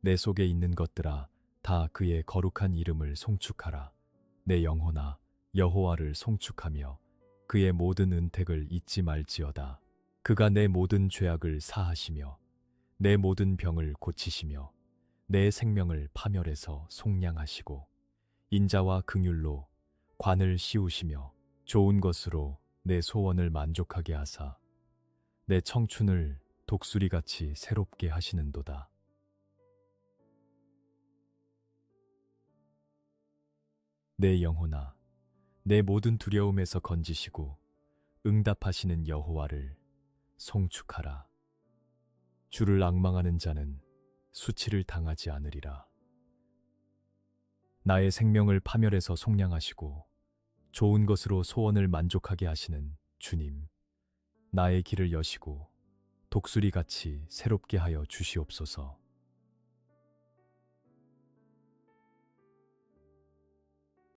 내 속에 있는 것들아, 다 그의 거룩한 이름을 송축하라. 내 영혼아, 여호와를 송축하며 그의 모든 은택을 잊지 말지어다. 그가 내 모든 죄악을 사하시며 내 모든 병을 고치시며 내 생명을 파멸해서 속량하시고 인자와 긍휼로 관을 씌우시며 좋은 것으로 내 소원을 만족하게 하사 내 청춘을 독수리같이 새롭게 하시는도다. 내 영혼아, 내 모든 두려움에서 건지시고 응답하시는 여호와를 송축하라. 주를 앙망하는 자는 수치를 당하지 않으리라. 나의 생명을 파멸해서 속량하시고 좋은 것으로 소원을 만족하게 하시는 주님, 나의 길을 여시고 독수리같이 새롭게 하여 주시옵소서.